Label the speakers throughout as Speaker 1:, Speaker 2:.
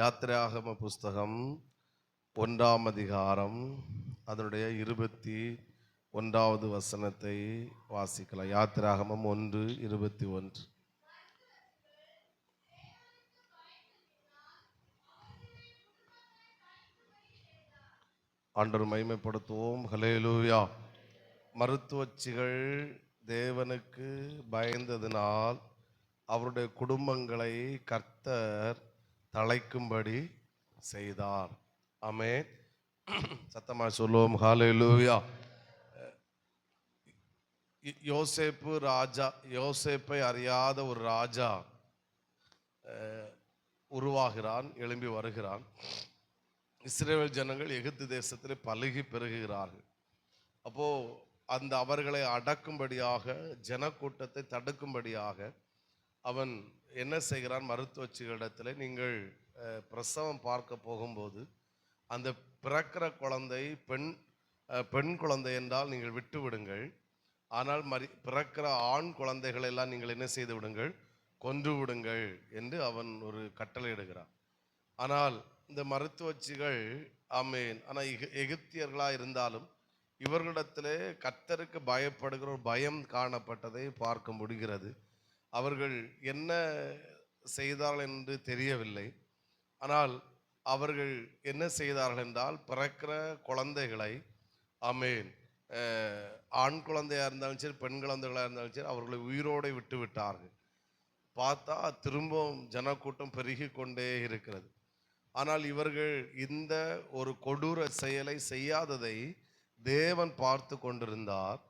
Speaker 1: யாத்திராகம புஸ்தகம் 1ஆம் அதிகாரம் அதனுடைய 21வது வசனத்தை வாசிக்கலாம். யாத்திராகமம் 1:21. ஆண்டவர் மகிமைப்படுத்துவோம். ஹல்லேலூயா. மருத்துவச்சிகள் தேவனுக்கு பயந்ததினால் அவருடைய குடும்பங்களை கர்த்தர் தழைக்கும்படி செய்தார். ஆமென். சத்தமாக சொல்லுவோம். ஹல்லேலூயா. யோசேப்பு ராஜா, யோசேப்பை அறியாத ஒரு ராஜா உருவாகிறான், எழும்பி வருகிறான். இஸ்ரவேல் ஜனங்கள் எகிப்து தேசத்திலே பலுகி பெருகுகிறார்கள். அப்போ அந்த அவர்களை அடக்கும்படியாக, ஜனக்கூட்டத்தை தடுக்கும்படியாக அவன் என்ன செய்கிறான்? மருத்துவச்சிகளிடத்தில், நீங்கள் பிரசவம் பார்க்க போகும்போது அந்த பிறக்கிற குழந்தை பெண் குழந்தை என்றால் நீங்கள் விட்டு விடுங்கள். ஆனால் பிறக்கிற ஆண் குழந்தைகளை எல்லாம் நீங்கள் என்ன செய்து விடுங்கள்? கொன்று விடுங்கள் என்று அவன் ஒரு கட்டளை இடுகிறான். ஆனால் இந்த மருத்துவச்சிகள் ஆமென், ஆனால் எகிப்தியர்களாக இருந்தாலும் இவர்களிடத்திலே கர்த்தருக்கு பயப்படுகிற ஒரு பயம் காணப்பட்டதை பார்க்க முடிகிறது. அவர்கள் என்ன செய்தார்கள் என்று தெரியவில்லை. ஆனால் அவர்கள் என்ன செய்தார்கள் என்றால், பிறக்கிற குழந்தைகளை ஆமென், ஆண் குழந்தையாக இருந்தாலும் சரி, பெண் குழந்தைகளாக இருந்தாலும் சரி, அவர்களை உயிரோடு விட்டு விட்டார்கள். பார்த்தா திரும்பவும் ஜனக்கூட்டம் பெருகி கொண்டே இருக்கிறது. ஆனால் இவர்கள் இந்த ஒரு கொடூர செயலை செய்யாததை தேவன் பார்த்து கொண்டிருந்தார்.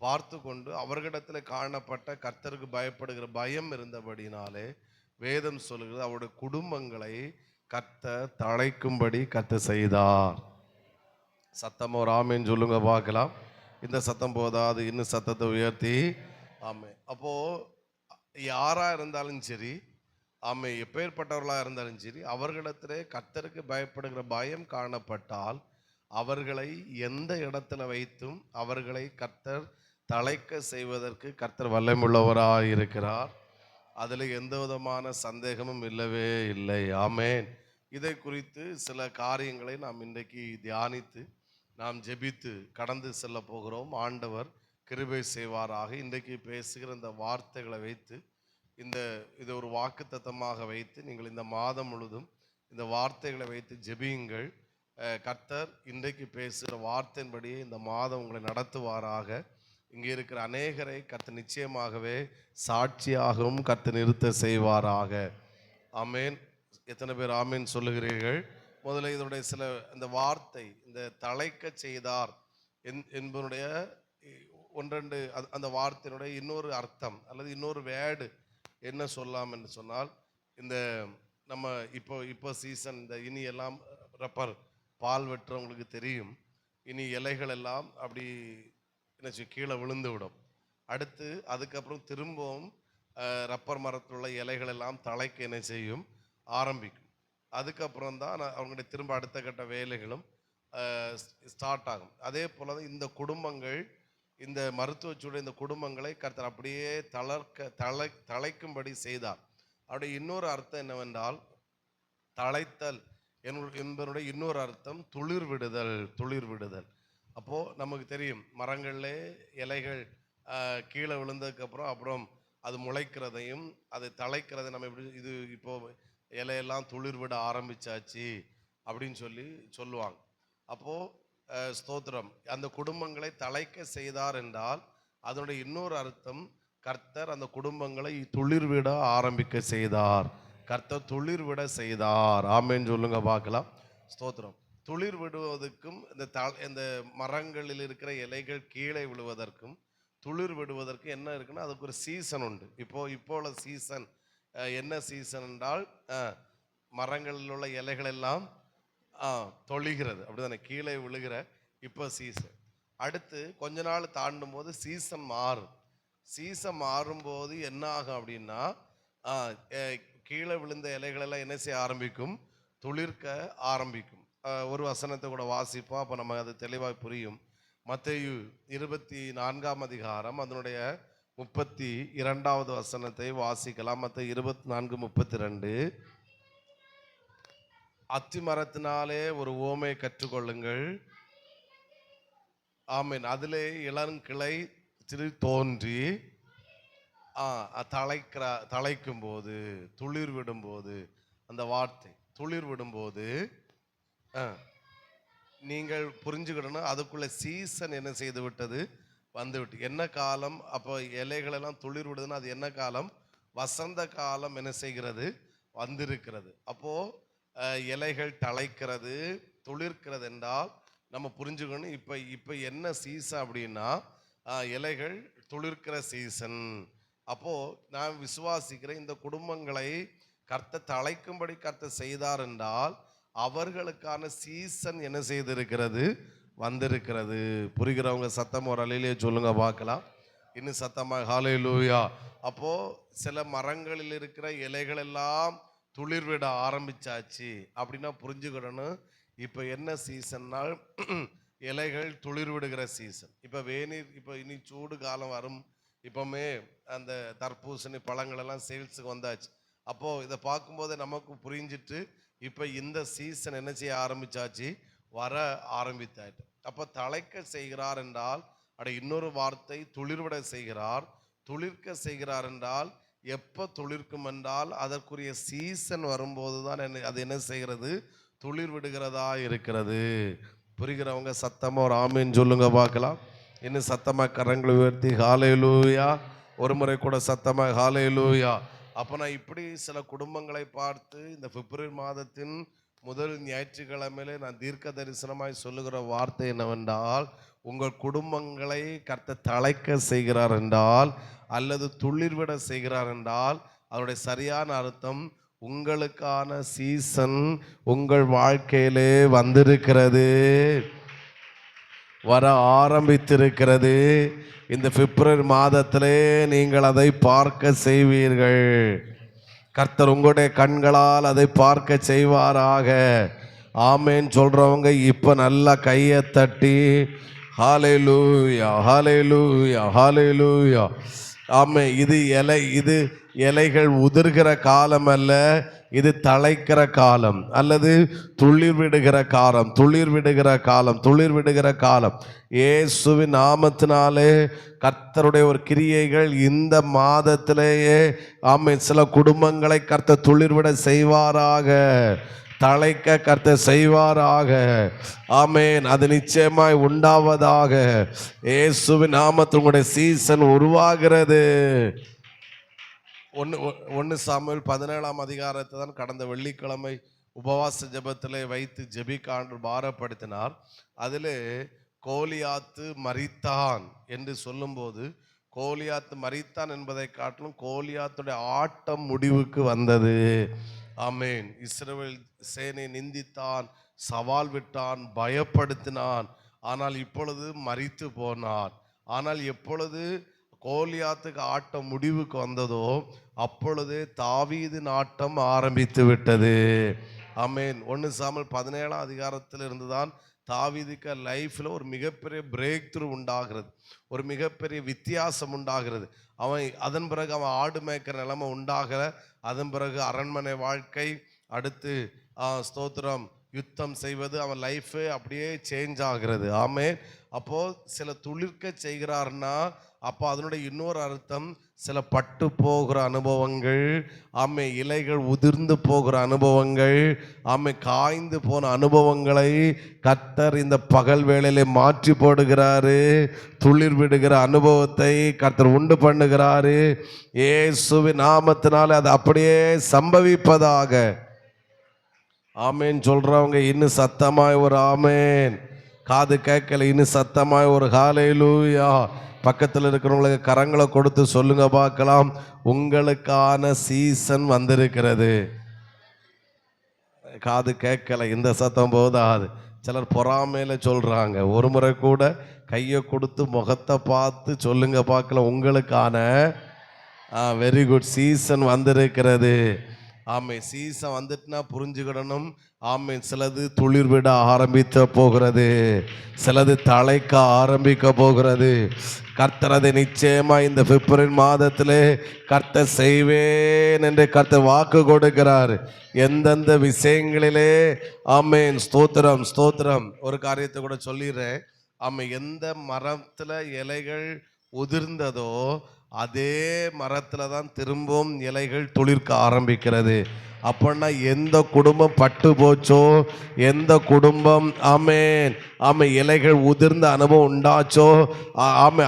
Speaker 1: பார்த்து கொண்டு அவர்களிடத்தில் காணப்பட்ட கர்த்தருக்கு பயப்படுகிற பயம் இருந்தபடினாலே வேதம் சொல்கிறது, அவருடைய குடும்பங்களை கர்த்தர் தழைக்கும்படி கர்த்தர் செய்தார். சத்தம் ஒரு ஆமேன்னு சொல்லுங்க பார்க்கலாம். இந்த சத்தம் போதாது, இன்னும் சத்தத்தை உயர்த்தி ஆமே. அப்போ யாரா இருந்தாலும் சரி, ஆமை எப்பேற்பட்டவர்களாக இருந்தாலும் சரி, அவர்களிடத்திலே கர்த்தருக்கு பயப்படுகிற பயம் காணப்பட்டால் அவர்களை எந்த இடத்துல வைத்தும் அவர்களை கர்த்தர் தழைக்க செய்வதற்கு கர்த்தர் வல்லமையுள்ளவராக இருக்கிறார். அதில் எந்த விதமான சந்தேகமும் இல்லவே இல்லை. ஆமென். இதை குறித்து சில காரியங்களை நாம் இன்றைக்கு தியானித்து நாம் ஜெபித்து கடந்து செல்ல போகிறோம். ஆண்டவர் கிருபை செய்வாராக. இன்றைக்கு பேசுகிற இந்த வார்த்தைகளை வைத்து இதை ஒரு வாக்குத்தத்தமாக வைத்து நீங்கள் இந்த மாதம் முழுதும் இந்த வார்த்தைகளை வைத்து ஜெபியுங்கள். கர்த்தர் இன்றைக்கு பேசுகிற வார்த்தையின்படியே இந்த மாதம் உங்களை நடத்துவாராக. இங்கே இருக்கிற அநேகரை கர்த்தர் நிச்சயமாகவே சாட்சியாகவும் கர்த்தர் நிறுத்த செய்வாராக. ஆமேன். எத்தனை பேர் ஆமேன் சொல்லுகிறீர்கள்? முதல்ல இதனுடைய சில இந்த வார்த்தை, இந்த தழைக்க செய்தார் என்பதனுடைய ஒன்றெண்டு அந்த வார்த்தையினுடைய இன்னொரு அர்த்தம் அல்லது இன்னொரு வேர்டு என்ன சொல்லலாம் என்று சொன்னால், இந்த நம்ம இப்போ சீசன், இந்த இனி எல்லாம் ரப்பர் பால் வெட்டுறவங்களுக்கு தெரியும். இனி இலைகள் எல்லாம் அப்படி என்ன கீழே விழுந்து விடும். அடுத்து அதுக்கப்புறம் திரும்பவும் ரப்பர் மரத்தில் உள்ள இலைகள் எல்லாம் தழைக்க என்ன செய்யும்? ஆரம்பிக்கும். அதுக்கப்புறம் தான் அவங்களுடைய திரும்ப அடுத்த கட்ட வேலைகளும் ஸ்டார்ட் ஆகும். அதே போல தான் இந்த குடும்பங்கள், இந்த மருத்துவச்சுடைய இந்த குடும்பங்களை கர்த்தர் அப்படியே தழைக்கும்படி செய்தார். அவருடைய இன்னொரு அர்த்தம் என்னவென்றால், தழைத்தல் என்பதனுடைய இன்னொரு அர்த்தம் துளிர் விடுதல். அப்போது நமக்கு தெரியும், மரங்களிலே இலைகள் கீழே விழுந்ததுக்கப்புறம் அப்புறம் அது முளைக்கிறதையும் அதை தழைக்கிறதை நம்ம எப்படி இது இப்போது இலையெல்லாம் துளிர் விட ஆரம்பித்தாச்சு அப்படின்னு சொல்லுவாங்க. அப்போது ஸ்தோத்திரம், அந்த குடும்பங்களை தழைக்க செய்தார் என்றால் அதனுடைய இன்னொரு அர்த்தம், கர்த்தர் அந்த குடும்பங்களை துளிர் விட ஆரம்பிக்க செய்தார். கர்த்தர் துளிர் விட செய்தார். ஆமேன்னு சொல்லுங்க பார்க்கலாம். ஸ்தோத்திரம். துளிர் விடுவதற்கும் இந்த மரங்களில் இருக்கிற இலைகள் கீழே விழுவதற்கும் துளிர் விடுவதற்கு என்ன இருக்குன்னா, அதுக்கு ஒரு சீசன் உண்டு. இப்போ உள்ள சீசன் என்ன சீசன் என்றால், மரங்களில் உள்ள இலைகள் எல்லாம் தொழிகிறது, அப்படிதானே, கீழே விழுகிற இப்போ சீசன். அடுத்து கொஞ்ச நாள் தாண்டும் போது சீசன் மாறும். சீசன் மாறும்போது என்ன ஆகும் அப்படின்னா, கீழே விழுந்த இலைகளெல்லாம் என்ன செய்ய ஆரம்பிக்கும்? துளிர்க்க ஆரம்பிக்கும். ஒரு வசனத்தை கூட வாசிப்போம், அப்போ நம்ம அது தெளிவாக புரியும். மத்தேயு 24ஆம் அதிகாரம் அதனுடைய 32வது வசனத்தை வாசிக்கலாம். மத்தேயு 24:32. அத்தி மரத்தினாலே ஒரு ஓமை கற்றுக்கொள்ளுங்கள். ஆமீன். அதிலே இளங்கிளை தோன்றி தழைக்கும் போது, துளிர் விடும்போது, அந்த வார்த்தை துளிர் விடும்போது நீங்கள் புரிஞ்சுக்கிடணும், அதுக்குள்ள சீசன் என்ன செய்து விட்டது, வந்துவிட்டு. என்ன காலம்? அப்போ இலைகள் எல்லாம் துளிர் விடுதுன்னா அது என்ன காலம்? வசந்த காலம் என்ன செய்கிறது, வந்திருக்கிறது. அப்போ இலைகள் தழைக்கிறது, துளிர்க்கிறது என்றால் நம்ம புரிஞ்சுக்கணும், இப்போ என்ன சீசன் அப்படின்னா இலைகள் துளிர்க்கிற சீசன். அப்போ நான் விசுவாசிக்கிறேன், இந்த குடும்பங்களை கர்த்தர் தழைக்கும்படி கர்த்தர் செய்தார் என்றால் அவர்களுக்கான சீசன் என்ன செய்திருக்கிறது, வந்திருக்கிறது. புரிகிறவங்க சத்தம் ஒரு அலையிலே சொல்லுங்க பார்க்கலாம். இன்னும் சத்தமாக ஹல்லேலூயா. அப்போ சில மரங்களில் இருக்கிற இலைகள் எல்லாம் துளிர்விட ஆரம்பிச்சாச்சு அப்படின்னா புரிஞ்சுக்கிடணும், இப்போ என்ன சீசன்னால் இலைகள் துளிர் விடுகிற சீசன். இப்போ வேநீர், இப்போ இனி சூடு காலம் வரும். இப்போமே அந்த தர்பூசணி பழங்கள் எல்லாம் சேல்ஸுக்கு வந்தாச்சு. அப்போது இதை பார்க்கும்போது நமக்கு புரிஞ்சிட்டு இப்போ இந்த சீசன் என்ன செய்ய ஆரம்பிச்சாச்சு, வர ஆரம்பித்தாச்சு. அப்போ தழைக்க செய்கிறார் என்றால் இன்னொரு வார்த்தை துளிர்விட செய்கிறார். துளிர்க்க செய்கிறார் என்றால் எப்போ துளிர்க்கும் என்றால் அதற்குரிய சீசன் வரும்போது தான் அது என்ன செய்கிறது, துளிர் விடுகிறதா இருக்கிறது. புரிகிறவங்க சத்தமாக ஒரு ஆமீன் சொல்லுங்க பார்க்கலாம். இன்னும் சத்தமாக கரங்களை உயர்த்தி ஹல்லேலூயா. ஒரு முறை கூட சத்தமாக ஹல்லேலூயா. அப்போ நான் இப்படி சில குடும்பங்களை பார்த்து இந்த பிப்ரவரி மாதத்தின் முதல் ஞாயிற்றுக்கிழமையிலே நான் தீர்க்க தரிசனமாய் சொல்லுகிற வார்த்தை என்னவென்றால், உங்கள் குடும்பங்களை கர்த்தர் தழைக்க செய்கிறார் என்றால் அல்லது துளிர்விட செய்கிறார் என்றால் அதனுடைய சரியான அர்த்தம், உங்களுக்கான சீசன் உங்கள் வாழ்க்கையிலே வந்திருக்கிறது, வர ஆரம்பித்திருக்கிறது. இந்த பிப்ரவரி மாதத்திலே நீங்கள் அதை பார்க்க செய்வீர்கள். கர்த்தர் உங்களுடைய கண்களால் அதை பார்க்க செய்வாராக. ஆமேன் சொல்றவங்க இப்ப நல்லா கையை தட்டி ஹல்லேலூயா ஹல்லேலூயா ஹல்லேலூயா. ஆமே, இது இலைகள் உதிர்கிற காலம் அல்ல, இது தழைக்கிற காலம் அல்லது துளிர் விடுகிற காலம், துளிர் விடுகிற காலம், துளிர் விடுகிற காலம். இயேசுவின் நாமத்தினாலே கர்த்தருடைய ஒரு கிரியைகள் இந்த மாதத்திலேயே ஆமென் சில குடும்பங்களை கர்த்தர் துளிர்விட செய்வாராக, தழைக்க கர்த்தர் செய்வாராக. ஆமென். அது நிச்சயமாய் உண்டாவதாக. இயேசுவின் நாமத்தில் உங்களுடைய சீசன் உருவாகிறது. 1 சாமுவேல் 17ஆம் அதிகாரத்தை தான் கடந்த வெள்ளிக்கிழமை உபவாச ஜெபத்திலே வைத்து ஜெபிக்க பாரப்படுத்தினார். அதிலே கோலியாத்து மரித்தான் என்று சொல்லும்போது, கோலியாத்து மரித்தான் என்பதை காட்டிலும் கோலியாத்துடைய ஆட்டம் முடிவுக்கு வந்தது. ஆமேன். இஸ்ரவேல் சேனை நிந்தித்தான், சவால் விட்டான், பயப்படுத்தினான். ஆனால் இப்பொழுது மரித்து போனான். ஆனால் எப்பொழுது கோலியாத்துக்கு ஆட்டம் முடிவுக்கு வந்ததோ அப்பொழுதே தாவீதின் ஆட்டம் ஆரம்பித்து விட்டது. ஆமேன். 1 சாமுவேல் 17ஆம் அதிகாரத்தில் இருந்துதான் தாவீதுக்கு லைஃப்ல ஒரு மிகப்பெரிய பிரேக் த்ரூ உண்டாகிறது, ஒரு மிகப்பெரிய வித்தியாசம் உண்டாகிறது. அதன் பிறகு அவன் ஆடு மேய்க்கிற நிலைமை உண்டாகல. அதன் பிறகு அரண்மனை வாழ்க்கை, அடுத்து ஸ்தோத்திரம் யுத்தம் செய்வது, அவன் லைஃபு அப்படியே சேஞ்ச் ஆகிறது. ஆமே. அப்போ சில துளிர்க்க செய்கிறார்னா அப்போ அதனுடைய இன்னொரு அர்த்தம் சில பட்டு போகிற அனுபவங்கள், ஆமை இலைகள் உதிர்ந்து போகிற அனுபவங்கள், ஆமை காய்ந்து போன அனுபவங்களை கர்த்தர் இந்த பகல் வேளையிலே மாற்றி போடுகிறாரு. துளிர் விடுகிற அனுபவத்தை கர்த்தர் உண்டு பண்ணுகிறாரு. இயேசுவின் நாமத்தினால அது அப்படியே சம்பவிப்பதாக. ஆமேன் சொல்றவங்க இன்னும் சத்தமாய் ஒரு ஆமேன். காது கேட்கல, இன்னும் சத்தமாய் ஒரு ஹல்லேலூயா. பக்கத்தில் இருக்கிறவங்களுக்கு கரங்களை கொடுத்து சொல்லுங்க பார்க்கலாம், உங்களுக்கான சீசன் வந்திருக்கிறது. காது கேட்கல, இந்த சத்தம் போதாது. சிலர் பொறாமையில சொல்றாங்க. ஒரு முறை கூட கையை கொடுத்து முகத்தை பார்த்து சொல்லுங்க பார்க்கலாம், உங்களுக்கான வெரி குட் சீசன் வந்திருக்கிறது. ஆமை சீசன் வந்துட்டுனா புரிஞ்சுக்கிடணும். ஆமை சிலது துளிர் விட ஆரம்பித்த போகிறது, சிலது தழைக்க ஆரம்பிக்க போகிறது. கர்த்தர் அதை நிச்சயமா இந்த பிப்ரவரி மாதத்திலே கர்த்தர் செய்வேன் என்று கர்த்தர் வாக்கு கொடுக்கிறார். எந்தெந்த விஷயங்களிலே ஆமென். ஸ்தோத்திரம் ஸ்தோத்திரம். ஒரு காரியத்தை கூட சொல்லிடுறேன். எந்த மரத்துல இலைகள் உதிர்ந்ததோ அதே மரத்துல தான் திரும்பவும் இலைகள் துளிர்க்க ஆரம்பிக்கிறது. அப்படின்னா எந்த குடும்பம் பட்டு போச்சோ, எந்த குடும்பம் இலைகள் உதிர்ந்த அனுபவம் உண்டாச்சோ,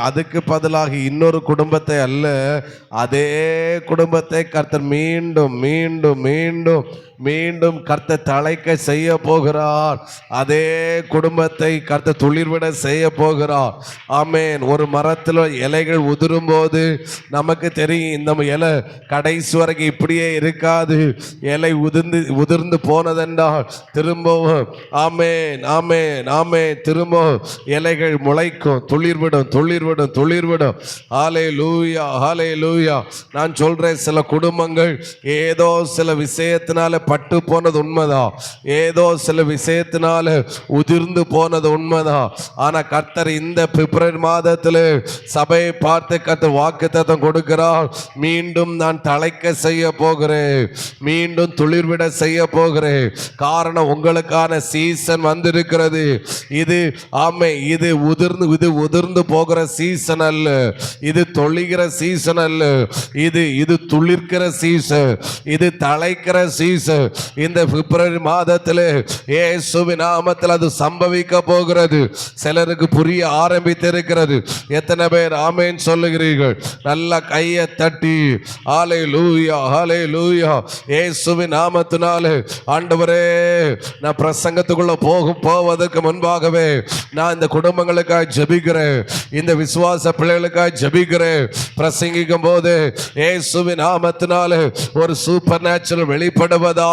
Speaker 1: அதுக்கு பதிலாக இன்னொரு குடும்பத்தை அல்ல, அதே குடும்பத்தை கர்த்தர் மீண்டும் மீண்டும் மீண்டும் மீண்டும் கர்த்தர் தழைக்க செய்ய போகிறார். அதே குடும்பத்தை கர்த்தர் துளிர்விட செய்ய போகிறார். ஆமென். ஒரு மரத்தில் இலைகள் உதிரும் போது நமக்கு தெரியும், இந்த இலை கடைசி வரைக்கும் இப்படியே இருக்காது. இலை உதிர்ந்து போனதென்றால் திரும்பவும் ஆமென் ஆமென் ஆமென் திரும்பவும் இலைகள் முளைக்கும், துளிர்விடும் துளிர்விடும் துளிர்விடும். ஹல்லேலூயா ஹல்லேலூயா. நான் சொல்றேன், சில குடும்பங்கள் ஏதோ சில விஷயத்தினால பட்டு போனது உண்மைதான், ஏதோ சில விஷயத்தினால உதிர்ந்து போனது உண்மைதான். ஆனா கர்த்தர் இந்த பிப்ரவரி மாதத்தில் சபையை பார்த்து கர்த்தர் வாக்குத்தத்தம் கொடுக்கிறார். மீண்டும் நான் தழைக்க செய்ய போகிறேன், மீண்டும் துளிர்விட செய்ய போகிறேன். காரணம், உங்களுக்கான சீசன் வந்திருக்கிறது. இது இது உதிர்ந்து போகிற சீசன் அல்ல, இது தொழிகிற சீசன் அல்ல, இது துளிர்க்கிற சீசன், இது தழைக்கிற சீசன். இந்த பிப்ரவரி மாதத்தில் இயேசுவின் நாமத்தில் அது சம்பவிக்க போகிறது. சிலருக்கு புரிய ஆரம்பித்திருக்கிறது. எத்தனை பேர் ஆமென் சொல்லுகிறீர்கள்? நல்ல கையை தட்டி ஹல்லேலூயா ஹல்லேலூயா. இயேசுவின் நாமத்தினாலே ஆண்டவரே, நான் பிரசங்கத்துக்குள்ள போவதற்கு முன்பாகவே நான் இந்த குடும்பங்களுக்காக ஜெபிக்கிறேன், இந்த விசுவாச பிள்ளைகளுக்காக ஜெபிக்கிறேன். பிரசங்கிக்கும் போது இயேசுவின் நாமத்தினாலே ஒரு சூப்பர் நேச்சுரல் வெளிப்படுவதாக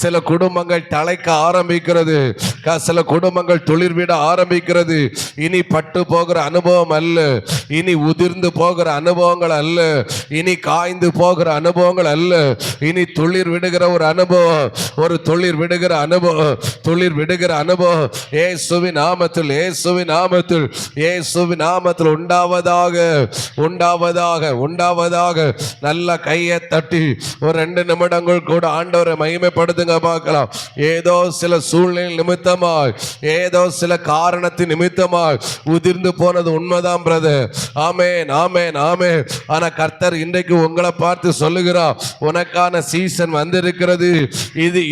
Speaker 1: சில குடும்பங்கள் தழைக்க ஆரம்பிக்கிறது, சில குடும்பங்கள் துளிர்விட ஆரம்பிக்கிறது. இனி பட்டு போகிற அனுபவம் அல்ல, இனி உதிர்ந்து போகிற அனுபவங்கள் அல்ல, இனி காய்ந்து போகிற அனுபவங்கள் அல்ல, இனி துளிர் விடுகிற ஒரு அனுபவம், ஒரு துளிர் விடுகிற அனுபவம், துளிர் விடுகிற அனுபவம் இயேசுவின் நாமத்தில் இயேசுவின் நாமத்தில் இயேசுவின் நாமத்தில் உண்டாவதாக உண்டாவதாக உண்டாவதாக. நல்ல கையை தட்டி ஒரு 2 நிமிடங்கள் கூட ஆண்டவரை மகிமைப்படுத்துங்க பார்க்கலாம். ஏதோ சில சூழ்நிலை நிமித்தமாய், ஏதோ சில காரணத்தின் நிமித்தமாய் உதிர்ந்து போனது உண்மைதான் பிரதர். ஆமென் ஆமென் ஆமென். ஆனா கர்த்தர் இன்றைக்கு உங்களை பார்த்து சொல்லுகிறார், உனக்கான சீசன் வந்திருக்கிறது. இது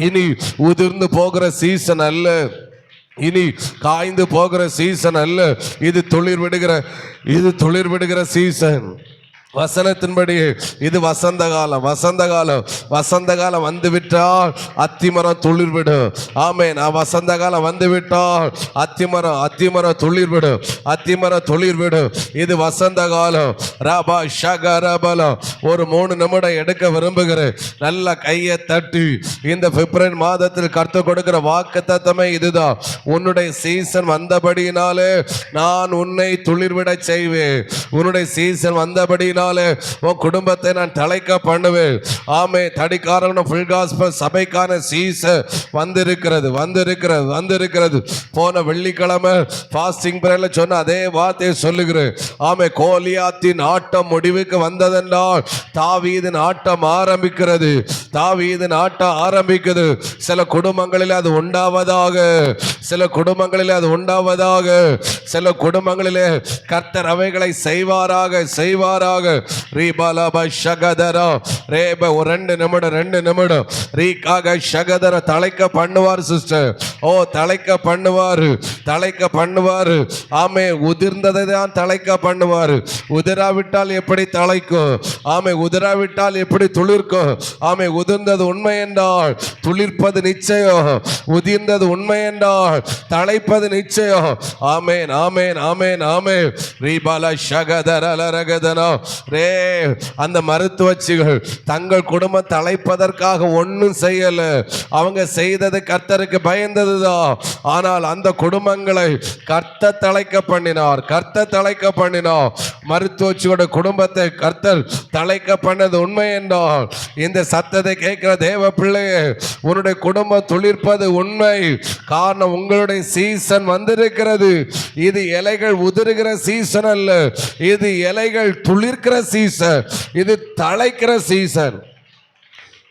Speaker 1: இனி உதிர்ந்து போகிற சீசன் அல்ல, இனி காய்ந்து போகிற சீசன் அல்ல, இது துளிர் விடுகிற சீசன். வசனத்தின்படி இது வசந்த காலம், வசந்த காலம், வசந்த காலம் வந்துவிட்டால் அத்திமரம் துளிர்விடும். ஆமென். வசந்த காலம் வந்துவிட்டால் அத்திமரம் துளிர்விடும், அத்திமரம் துளிர்விடும். இது வசந்த காலம். ரபா ஷகரபலம். ஒரு 3 நிமிடம் எடுக்க விரும்புகிறேன். நல்ல கையை தட்டி இந்த பிப்ரவரி மாதத்தில் கர்த்தர் கொடுக்கிற வாக்குத்தத்தமே இதுதான். உன்னுடைய சீசன் வந்தபடியினாலே நான் உன்னை துளிர்விட செய்வேன். உன்னுடைய சீசன் வந்தபடியினால் உன் குடும்பத்தை நான் தழைக்க பண்ணுவேன். ஆமே. தடிக்காரன் ஃபுல் காஸ்பல் சபைக்கான சீசன் வந்திருக்கிறது வந்திருக்கிறது வந்திருக்கிறது. போன வெள்ளிக்கிழமை ஃபாஸ்டிங் பிரேயர்ல சொன்ன அதே வார்த்தையை சொல்லுகிறேன். ஆமே. கோலியாத்தின் ஆட்டம் முடிவுக்கு வந்ததென்றால் தாவீதின் ஆட்டம் ஆரம்பிக்கிறது, தாவீதின் ஆட்டம் ஆரம்பிக்குது. சில குடும்பங்களில் அது உண்டாவதாக, சில குடும்பங்களில் அது உண்டாவதாக, சில குடும்பங்களிலே கர்த்தர் அவைகளை செய்வாராக செய்வாராக. ரீபாலப ஷகதரா ரேப 2 நிமிடம் ரீகாக ஷகதர தழைக்க பண்ணுவார் சிஸ்டர். ஓ தழைக்க பண்ணுவார், தழைக்க பண்ணுவார். ஆமே. உதிர்ந்ததை தான் தழைக்க பண்ணுவார். உதிராவிட்டால் எப்படி தழைக்கும்? ஆமே. உதிராவிட்டால் எப்படி துளிர்க்கும்? ஆமே. உதிர்ந்தது உண்மை என்றால் துளிர்ப்பது நிச்சயம், உதிர்ந்தது உண்மை என்றால் தழைப்பது நிச்சயம். ஆமேன் ஆமேன் ஆமேன் ஆமேன். ரீபால ஷகதர லரகதனா ரே அந்த மருத்துவச்சிகள் தங்கள் குடும்பம் தலைப்பதற்காக ஒன்றும் செய்யல. அவங்க செய்தது கர்த்தருக்கு பயந்ததுதான். ஆனால் அந்த குடும்பங்களை கர்த்தர் தலைக்க பண்ணினார். கர்த்தர் தலைக்க பண்ணினார். மருத்துவச்சியோட குடும்பத்தை கர்த்தர் தலைக்க பண்ணது உண்மை என்றால் இந்த சத்தத்தை கேட்கிற தேவ பிள்ளையே, உன்னுடைய குடும்பம் துளிர்ப்பது உண்மை. காரணம், உங்களுடைய சீசன் வந்திருக்கிறது. இது இலைகள் உதிர்கிற சீசன் அல்ல, இது இலைகள் துளிர்க்கிற சீசன், இது தலைக்கிற சீசன்.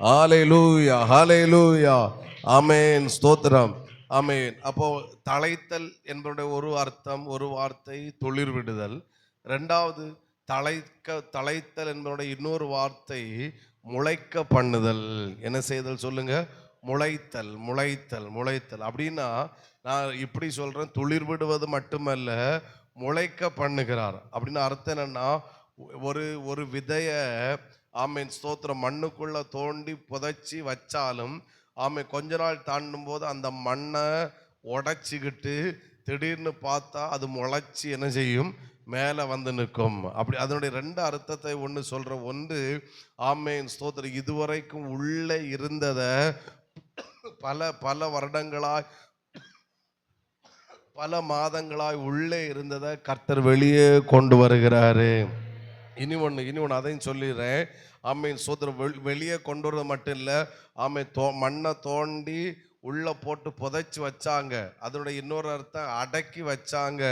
Speaker 1: ஹல்லேலூயா, ஹல்லேலூயா, ஆமென், ஸ்தோத்திரம், ஆமென். அப்போ தழைத்தல் என்பதுடைய ஒரு அர்த்தம், ஒரு வார்த்தை துளிர் விடுதல். ரெண்டாவது தழைத்தல் என்பதுடைய இன்னொரு வார்த்தை முளைக்க பண்ணுதல். என்ன செய்தல் சொல்லுங்க? முளைத்தல், முளைத்தல், முளைத்தல். அப்படின்னா நான் இப்படி சொல்றேன், துளிர் விடுவது மட்டுமல்ல, முளைக்க பண்ணுகிறார். அப்படின்னு அர்த்தம் என்னன்னா, ஒரு விதைய ஆமேன் ஸ்தோத்திரம் மண்ணுக்குள்ள தோண்டி புதைச்சி வச்சாலும் கொஞ்ச நாள் தாண்டும் போது அந்த மண்ணை உடைச்சிக்கிட்டு திடீர்னு பார்த்தா அது முளைச்சி என்ன செய்யும்? மேலே வந்து நிற்கும். அப்படி அதனுடைய ரெண்டு அர்த்தத்தை ஒன்று சொல்ற. ஒன்று ஆமேன் ஸ்தோத்திரம் இதுவரைக்கும் உள்ளே இருந்ததை பல வருடங்களாய் பல மாதங்களாய் உள்ளே இருந்ததை கர்த்தர் வெளியே கொண்டு வருகிறாரு. இனி ஒன்று அதையும் சொல்லிடுறேன். ஆமேன் ஸ்தோத்திரம் வெளியே கொண்டு வரது மட்டும் இல்லை, மண்ணை தோண்டி உள்ளே போட்டு புதைச்சி வச்சாங்க. அதனுடைய இன்னொரு அர்த்தம் அடக்கி வச்சாங்க.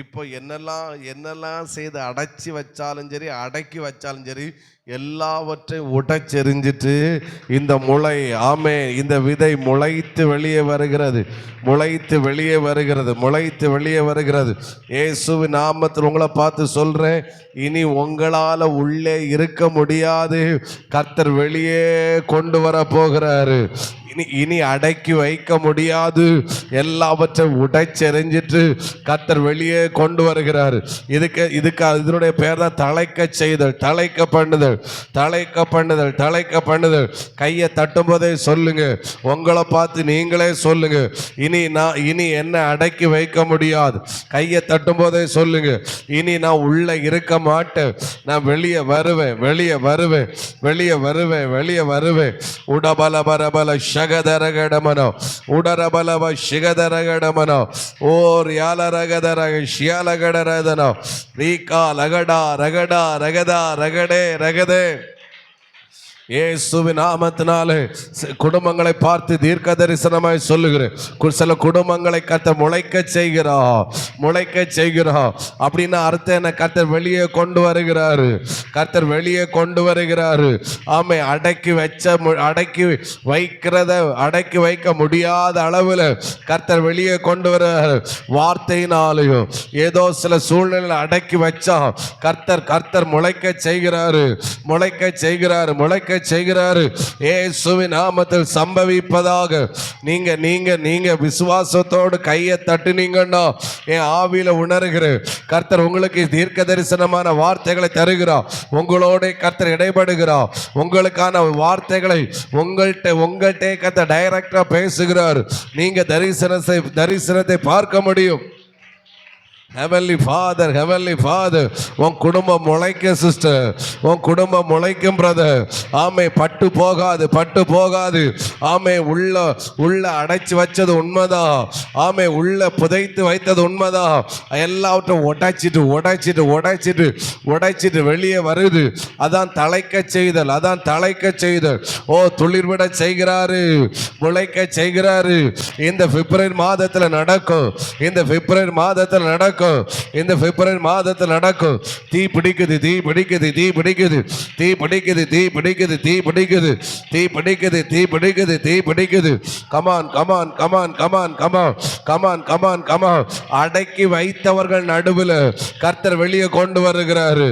Speaker 1: இப்போ என்னெல்லாம் செய்து அடைச்சி வச்சாலும் சரி, அடக்கி வச்சாலும் சரி, எல்லாவற்றையும் உடைச்செறிஞ்சிட்டு இந்த முளை இந்த விதை முளைத்து வெளியே வருகிறது, முளைத்து வெளியே வருகிறது, முளைத்து வெளியே வருகிறது. இயேசுவின் நாமத்தில் உங்களை பார்த்து சொல்றேன், இனி உங்களால் உள்ளே இருக்க முடியாது, கர்த்தர் வெளியே கொண்டு வர போகிறாரு. இனி அடக்கி வைக்க முடியாது, எல்லாவற்றையும் உடைச்செறிஞ்சிட்டு கர்த்தர் வெளியே கொண்டு வருகிறார். இதனுடைய பேர் தான் தலைக்க செய்தல், தலைக்க பண்ணுதல், தலைக்க பண்ணுதல், தலைக்க பண்ணுதல். கையை தட்டும் போதே சொல்லுங்க, உங்களை பார்த்து நீங்களே சொல்லுங்க, இனி என்ன அடக்கி வைக்க முடியாது. கையை தட்டும் போதே சொல்லுங்க, இனி நான் உள்ள இருக்க மாட்டேன், நான் வெளியே வருவேன், வெளியே வருவேன், வெளியே வருவேன், வெளியே வருவேன். உடபல பரபல ಶಗದರಗಡಮನೋ ಉಡರಬಲವ ಶಿಗದರಗಡಮನೋ ಓರ್ ಯಾಲರಗದರಗ ಶಿಯಾಲಗಡರದನೋ ರೀಕಾ ಲಗಡ ರಗಡ ರಗದ ರಗಡೆ ರಗದೆ. இயேசுவின் நாமத்தினாலே குடும்பங்களை பார்த்து தீர்க்க தரிசனமாய் சொல்லுகிறேன், சில குடும்பங்களை கர்த்தர் முளைக்க செய்கிறார், முளைக்க செய்கிறார். அப்படின்னா அர்த்தம் என்ன? கர்த்தர் வெளியே கொண்டு வருகிறாரு, கர்த்தர் வெளியே கொண்டு வருகிறாரு. அடக்கி வைக்க முடியாத அளவில் கர்த்தர் வெளியே கொண்டு வருகிறாரு. வார்த்தையினாலையும் ஏதோ சில சூழ்நிலை அடக்கி வச்சா கர்த்தர் முளைக்க செய்கிறாரு, முளைக்க செய்கிறாரு, முளைக்க செய்கிறாரு. இயேசுவின் நாமத்தில் சம்பவிப்பதாக. நீங்க விசுவாசத்தோடு கையை தட்டுனீங்கன்னா என் ஆவியில உணர்கிறேன், கர்த்தர் உங்களுக்கு தீர்க்க தரிசனமான வார்த்தைகளை தருகிறார். உங்களோட கர்த்தர் இடைபடுகிறார். உங்களுக்கான வார்த்தைகளை உங்கள்கிட்ட கர்த்தர் டைரக்டா பேசுகிறார். நீங்க தரிசனத்தை பார்க்க முடியும். Heavenly Father, Heavenly Father, உன் குடும்பம் முளைக்கும் சிஸ்டர், உன் குடும்பம் முளைக்கும் பிரதர். பட்டு போகாது, பட்டு போகாது. உள்ள அடைச்சி வச்சது உண்மைதான், உள்ள புதைத்து வைத்தது உண்மைதான். எல்லாவற்றையும் உடைச்சிட்டு வெளியே வருது. அதான் தலைக்க செய்தல், அதான் தலைக்க செய்தல். துளிர்விட செய்கிறாரு, முளைக்க செய்கிறாரு. இந்த பிப்ரவரி மாதத்தில் நடக்கும், இந்த பிப்ரவரி மாதத்தில் நடக்கும், இந்த பிப்ரவரி மாதத்தில் நடக்கும். தீ பிடிக்குது, தீ பிடிக்குது, தீ பிடிக்குது, தீ பிடிக்குது, தீ பிடிக்குது, தீ பிடிக்குது, தீ பிடிக்குது, தீ பிடிக்குது, தீ பிடிக்குது. Come on come on come on come on come on come on come on come on. அடக்கி வைத்தவர்கள் நடுவில் கர்த்தர் வெளியே கொண்டு வருகிறாரு.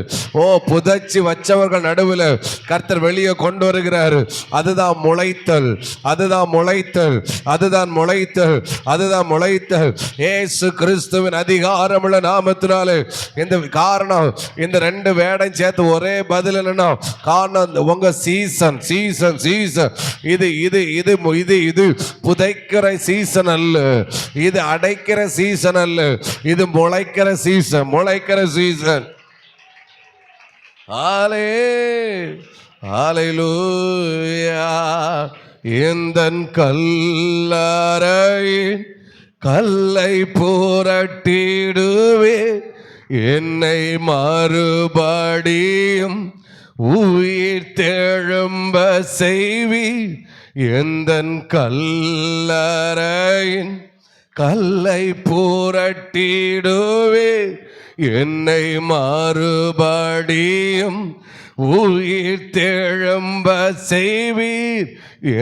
Speaker 1: புதைச்சி வச்சவர்கள் நடுவில் கர்த்தர் வெளியே கொண்டு வருகிறாரு. அதுதான் முளைத்தல், அதுதான் முளைத்தல், அதுதான் முளைத்தல், அதுதான் முளைத்தல். இயேசு கிறிஸ்துவின் அதிகாரம் நாமத்தினாலே இந்த காரணம், இந்த ரெண்டு வேடம் சேர்த்து ஒரே பதில் என்னன்னா, காரணம் உங்க சீசன், சீசன், சீசன். இது புதைக்கிற சீசன் அல்ல, இது அடைக்கிற சீசன் அல்ல, இது முளைக்கிற சீசன், முளைக்கிற சீசன். ஹalleluya. எந்தன் கல்லறையின் கல்லை புரட்டிடுவே, என்னை மறுபடியும் உயிர் தெழும்ப செய்வி. எந்தன் கல்லறையின் கல்லை புரட்டிடுவே, என்னை மறுபடியும் உயிர் தெழும்ப செய்வீர்.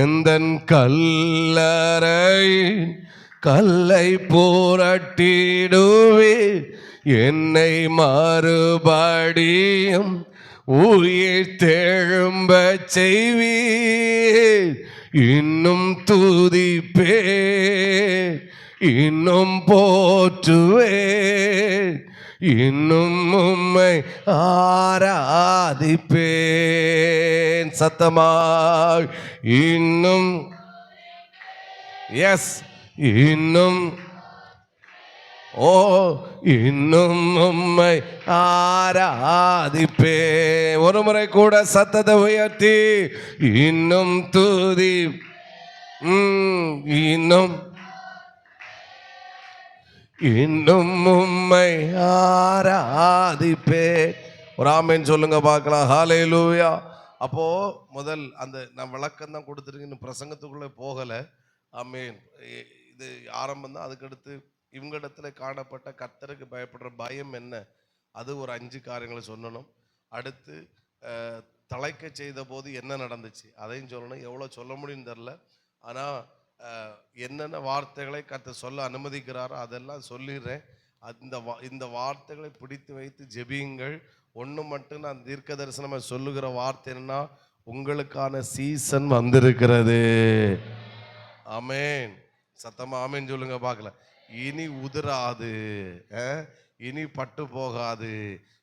Speaker 1: எந்தன் கல்லறையின் கல்லை புரட்டிடுவீர், என்னை மறுபடியும் உயிர் தெழும்ப செய்வீர். இன்னும் துதிப்பே, இன்னும் போற்றுவேன், இன்னும் உம்மை ஆராதிப்பேன். சத்தமாய் இன்னும், எஸ், இன்னும், ஓ, இன்னும் உம்மை ஆராதிப்பேன். ஒரு முறை கூட சத்தத்தை உயர்த்தி இன்னும் துதி, இன்னும், இன்னும் உம்மை ஆராதிப்பேன். ஒரு ஆமென் சொல்லுங்க பார்க்கலாம். ஹalleluya. அப்போ முதல் அந்த நான் விளக்கம் தான் கொடுத்துருக்கேன், இன்னும் பிரசங்கத்துக்குள்ளே போகலை. ஆமென். இது ஆரம்பம் தான். அதுக்கடுத்து இவங்களிடத்துல காணப்பட்ட கர்த்தருக்கு பயப்படுற பயம் என்ன, அது ஒரு 5 காரியங்களை சொல்லணும். அடுத்து தலைக்க செய்த போது என்ன நடந்துச்சு அதையும் சொல்லணும். எவ்வளோ சொல்ல முடியும்னு தெரில, ஆனால் என்னென்ன வார்த்தைகளை கர்த்தர் சொல்ல அனுமதிக்கிறாரோ அதெல்லாம் சொல்லிடுறேன். இந்த வார்த்தைகளை பிடித்து வைத்து ஜெபியுங்கள். ஒன்று மட்டும் நான் தீர்க்க தரிசனமாக சொல்லுகிற வார்த்தை என்னன்னா, உங்களுக்கான சீசன் வந்திருக்கிறது. ஆமென். சத்தமா ஆமென் சொல்லுங்க பார்க்கல. இனி உதிராது, இனி பட்டு போகாது,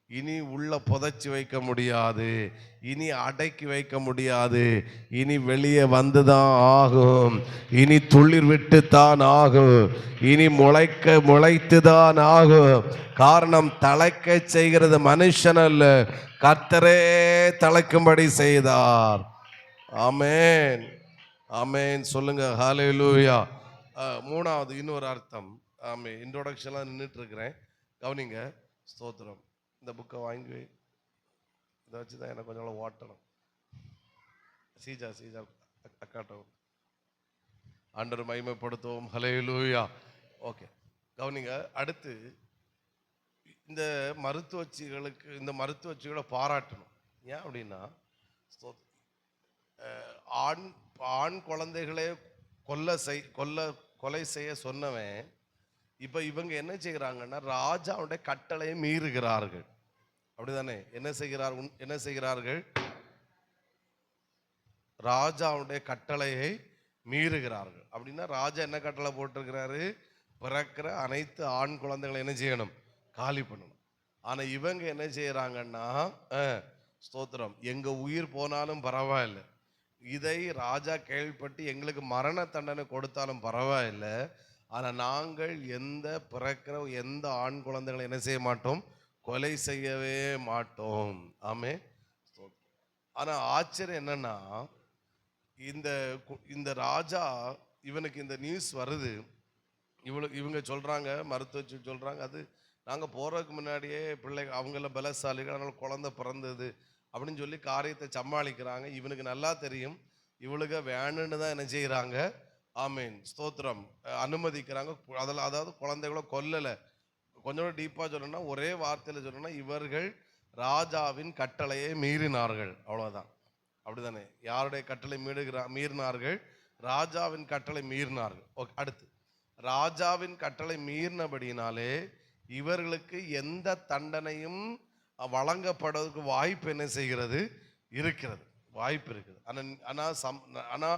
Speaker 1: இனி உள்ள புதைச்சி வைக்க முடியாது, இனி அடக்கி வைக்க முடியாது, இனி வெளியே வந்துதான் ஆகும், இனி துளிர் விட்டுத்தான் ஆகும், இனி முளைத்துதான் ஆகும். காரணம், தழைக்க செய்கிறது மனுஷன் அல்ல, கர்த்தரே தழைக்கும்படி செய்தார். ஆமென், ஆமென் சொல்லுங்க. ஹalleluya. மூணாவது இன்னொரு அர்த்தம். ஆமென். இன்ட்ரோடக்ஷன்லாம் நின்றுட்டு இருக்கிறேன், கவனிங்க. ஸ்தோத்திரம். இந்த புக்கை வாங்கி இதை வச்சு தான் எனக்கு கொஞ்சம் ஓட்டணும். சீஜா அக்காட்டம் ஆண்டவர் மகிமைப்படுத்துவோம். ஹல்லேலூயா. ஓகே, கவனிங்க. அடுத்து இந்த மருத்துவச்சிகளை பாராட்டணும். ஏன் அப்படின்னா, ஆண் குழந்தைகளே கொலை செய்ய சொன்னவன் இப்ப இவங்க என்ன செய்கிறாங்கன்னா, ராஜாவுடைய கட்டளையை மீறுகிறார்கள். அப்படிதானே? என்ன செய்கிறார்கள்? ராஜாவுடைய கட்டளையை மீறுகிறார்கள். அப்படின்னா ராஜா என்ன கட்டளை போட்டிருக்கிறாரு? பிறக்கிற அனைத்து ஆண் குழந்தைகளை என்ன செய்யணும்? காலி பண்ணணும். ஆனா இவங்க என்ன செய்யறாங்கன்னா, ஸ்தோத்திரம், எங்க உயிர் போனாலும் பரவாயில்லை, இதை ராஜா கேள்விப்பட்டு எங்களுக்கு மரண தண்டனை கொடுத்தாலும் பரவாயில்லை, ஆனா நாங்கள் பிறக்கிற எந்த ஆண் குழந்தைகளை என்ன செய்ய மாட்டோம்? கொலை செய்யவே மாட்டோம். ஆமே. ஆனா ஆச்சரியம் என்னன்னா, இந்த ராஜா, இவனுக்கு இந்த நியூஸ் வருது. இவங்க சொல்றாங்க, மருத்துவ சொல்றாங்க, அது நாங்க போறதுக்கு முன்னாடியே அவங்கள பலசாலிகள், அதனால குழந்தை பிறந்தது அப்படின்னு சொல்லி காரியத்தை சமாளிக்கிறாங்க. இவனுக்கு நல்லா தெரியும் இவளுக்கு வேணுன்னு தான் என்ன செய்யறாங்க. ஆமீன், ஸ்தோத்திரம், அனுமதிக்கிறாங்க. அதாவது குழந்தைகளை கொல்லலை. கொஞ்சம் டீப்பாக சொல்லணும்னா, ஒரே வார்த்தையில் சொல்லணும்னா, இவர்கள் ராஜாவின் கட்டளையை மீறினார்கள். அவ்வளோதான். அப்படிதானே? யாருடைய கட்டளை மீறினார்கள்? ராஜாவின் கட்டளை மீறினார்கள். ஓகே, அடுத்து ராஜாவின் கட்டளை மீறினபடினாலே இவர்களுக்கு எந்த தண்டனையும் வழங்கப்படுவதற்கு வாய்ப்பு என்ன செய்கிறது? இருக்கிறது, வாய்ப்பு இருக்குது. ஆனா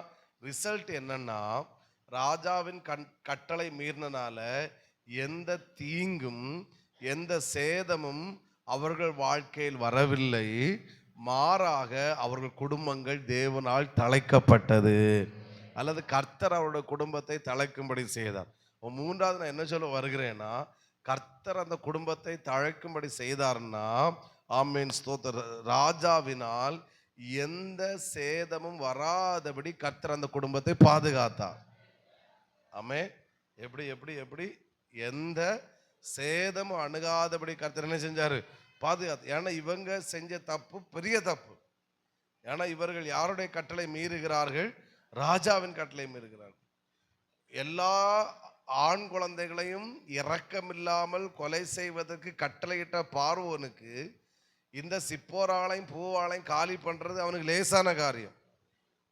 Speaker 1: ரிசல்ட் என்னன்னா, ராஜாவின் கட்டளை மீறினால எந்த தீங்கும் எந்த சேதமும் அவர்கள் வாழ்க்கையில் வரவில்லை. மாறாக அவர்கள் குடும்பங்கள் தேவனால் தழைக்கப்பட்டது, அல்லது கர்த்தர் அவருடைய குடும்பத்தை தழைக்கும்படி செய்தார். மூன்றாவது நான் என்ன சொல்ல வருகிறேன்னா, கர்த்தர் அந்த குடும்பத்தை தழைக்கும்படி செய்தார்னா ஆமேன் ஸ்தோத்திர. ராஜாவினால் எந்த சேதமும் வராதபடி கர்த்தர் அந்த குடும்பத்தை பாதுகாத்தார். ஆமே. எப்படி எப்படி எப்படி எந்த சேதமும் அணுகாதபடி கர்த்தர் என்ன செஞ்சாரு? பாதுகாத்து. ஏன்னா இவங்க செஞ்ச தப்பு பெரிய தப்பு. ஏன்னா இவர்கள் யாருடைய கட்டளை மீறுகிறார்கள்? ராஜாவின் கட்டளை மீறுகிறார்கள். எல்லா ஆண் குழந்தைகளையும் இரக்கமில்லாமல் கொலை செய்வதற்கு கட்டளையிட்ட பார்வோனுக்கு இந்த சிப்போராளையும் பூவாளையும் காலி பண்றது அவனுக்கு லேசான காரியம்.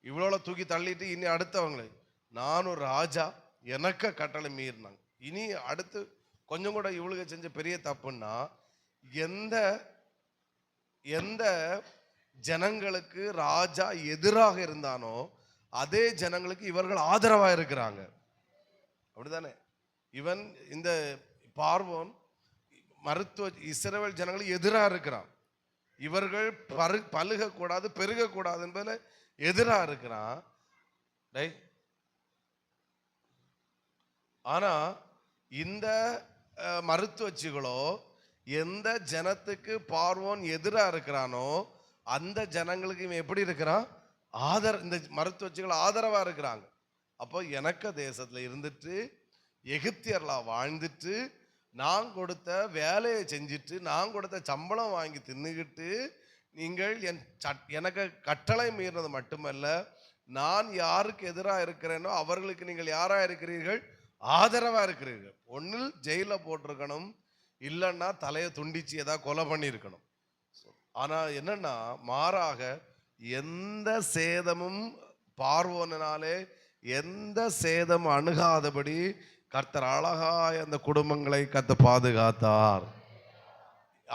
Speaker 1: இவ்வளோ தூக்கி தள்ளிட்டு இனி அடுத்தவங்களை, நானும் ராஜா, எனக்கு கட்டளை மீறினாங்க, இனி அடுத்து கொஞ்சம் கூட இவளுக்கு செஞ்ச பெரிய தப்புன்னா எந்த எந்த ஜனங்களுக்கு ராஜா எதிராக இருந்தானோ அதே ஜனங்களுக்கு இவர்கள் ஆதரவா இருக்கிறாங்க. அப்படிதானே? இவன் இந்த பார்வோன் மருத்துவ இஸ்ரவேல் ஜனங்களுக்கு எதிராக இருக்கிறான். இவர்கள் பழுகக்கூடாது பெருகக்கூடாது என்பதில் எதிராக இருக்கிறான். ஆனா இந்த மருத்துவச்சிகளோ எந்த ஜனத்துக்கு பார்வோன் எதிராக இருக்கிறானோ அந்த ஜனங்களுக்கு இவன் எப்படி இருக்கிறான்? இந்த மருத்துவச்சிகள் ஆதரவா இருக்கிறாங்க. அப்போ எனக்கு தேசத்துல இருந்துட்டு எகிப்தியர்களா வாழ்ந்துட்டு நான் கொடுத்த வேலையை செஞ்சுட்டு நான் கொடுத்த சம்பளம் வாங்கி தின்னுகிட்டு நீங்கள் எனக்கு கட்டளை மீறினது மட்டுமல்ல, நான் யாருக்கு எதிராக இருக்கிறேனோ அவர்களுக்கு நீங்கள் யாரா இருக்கிறீர்கள்? ஆதரவா இருக்கிறீர்கள். ஒன்னில் ஜெயில போட்டிருக்கணும், இல்லைன்னா தலையை துண்டிச்சு ஏதாவது கொலை பண்ணியிருக்கணும். ஆனா என்னன்னா மாறாக எந்த சேதமும் பார்வோனாலே எந்த சேதம் அணுகாதபடி கர்த்தர் அழகாய் அந்த குடும்பங்களை கர்த்தர் பாதுகாத்தார்.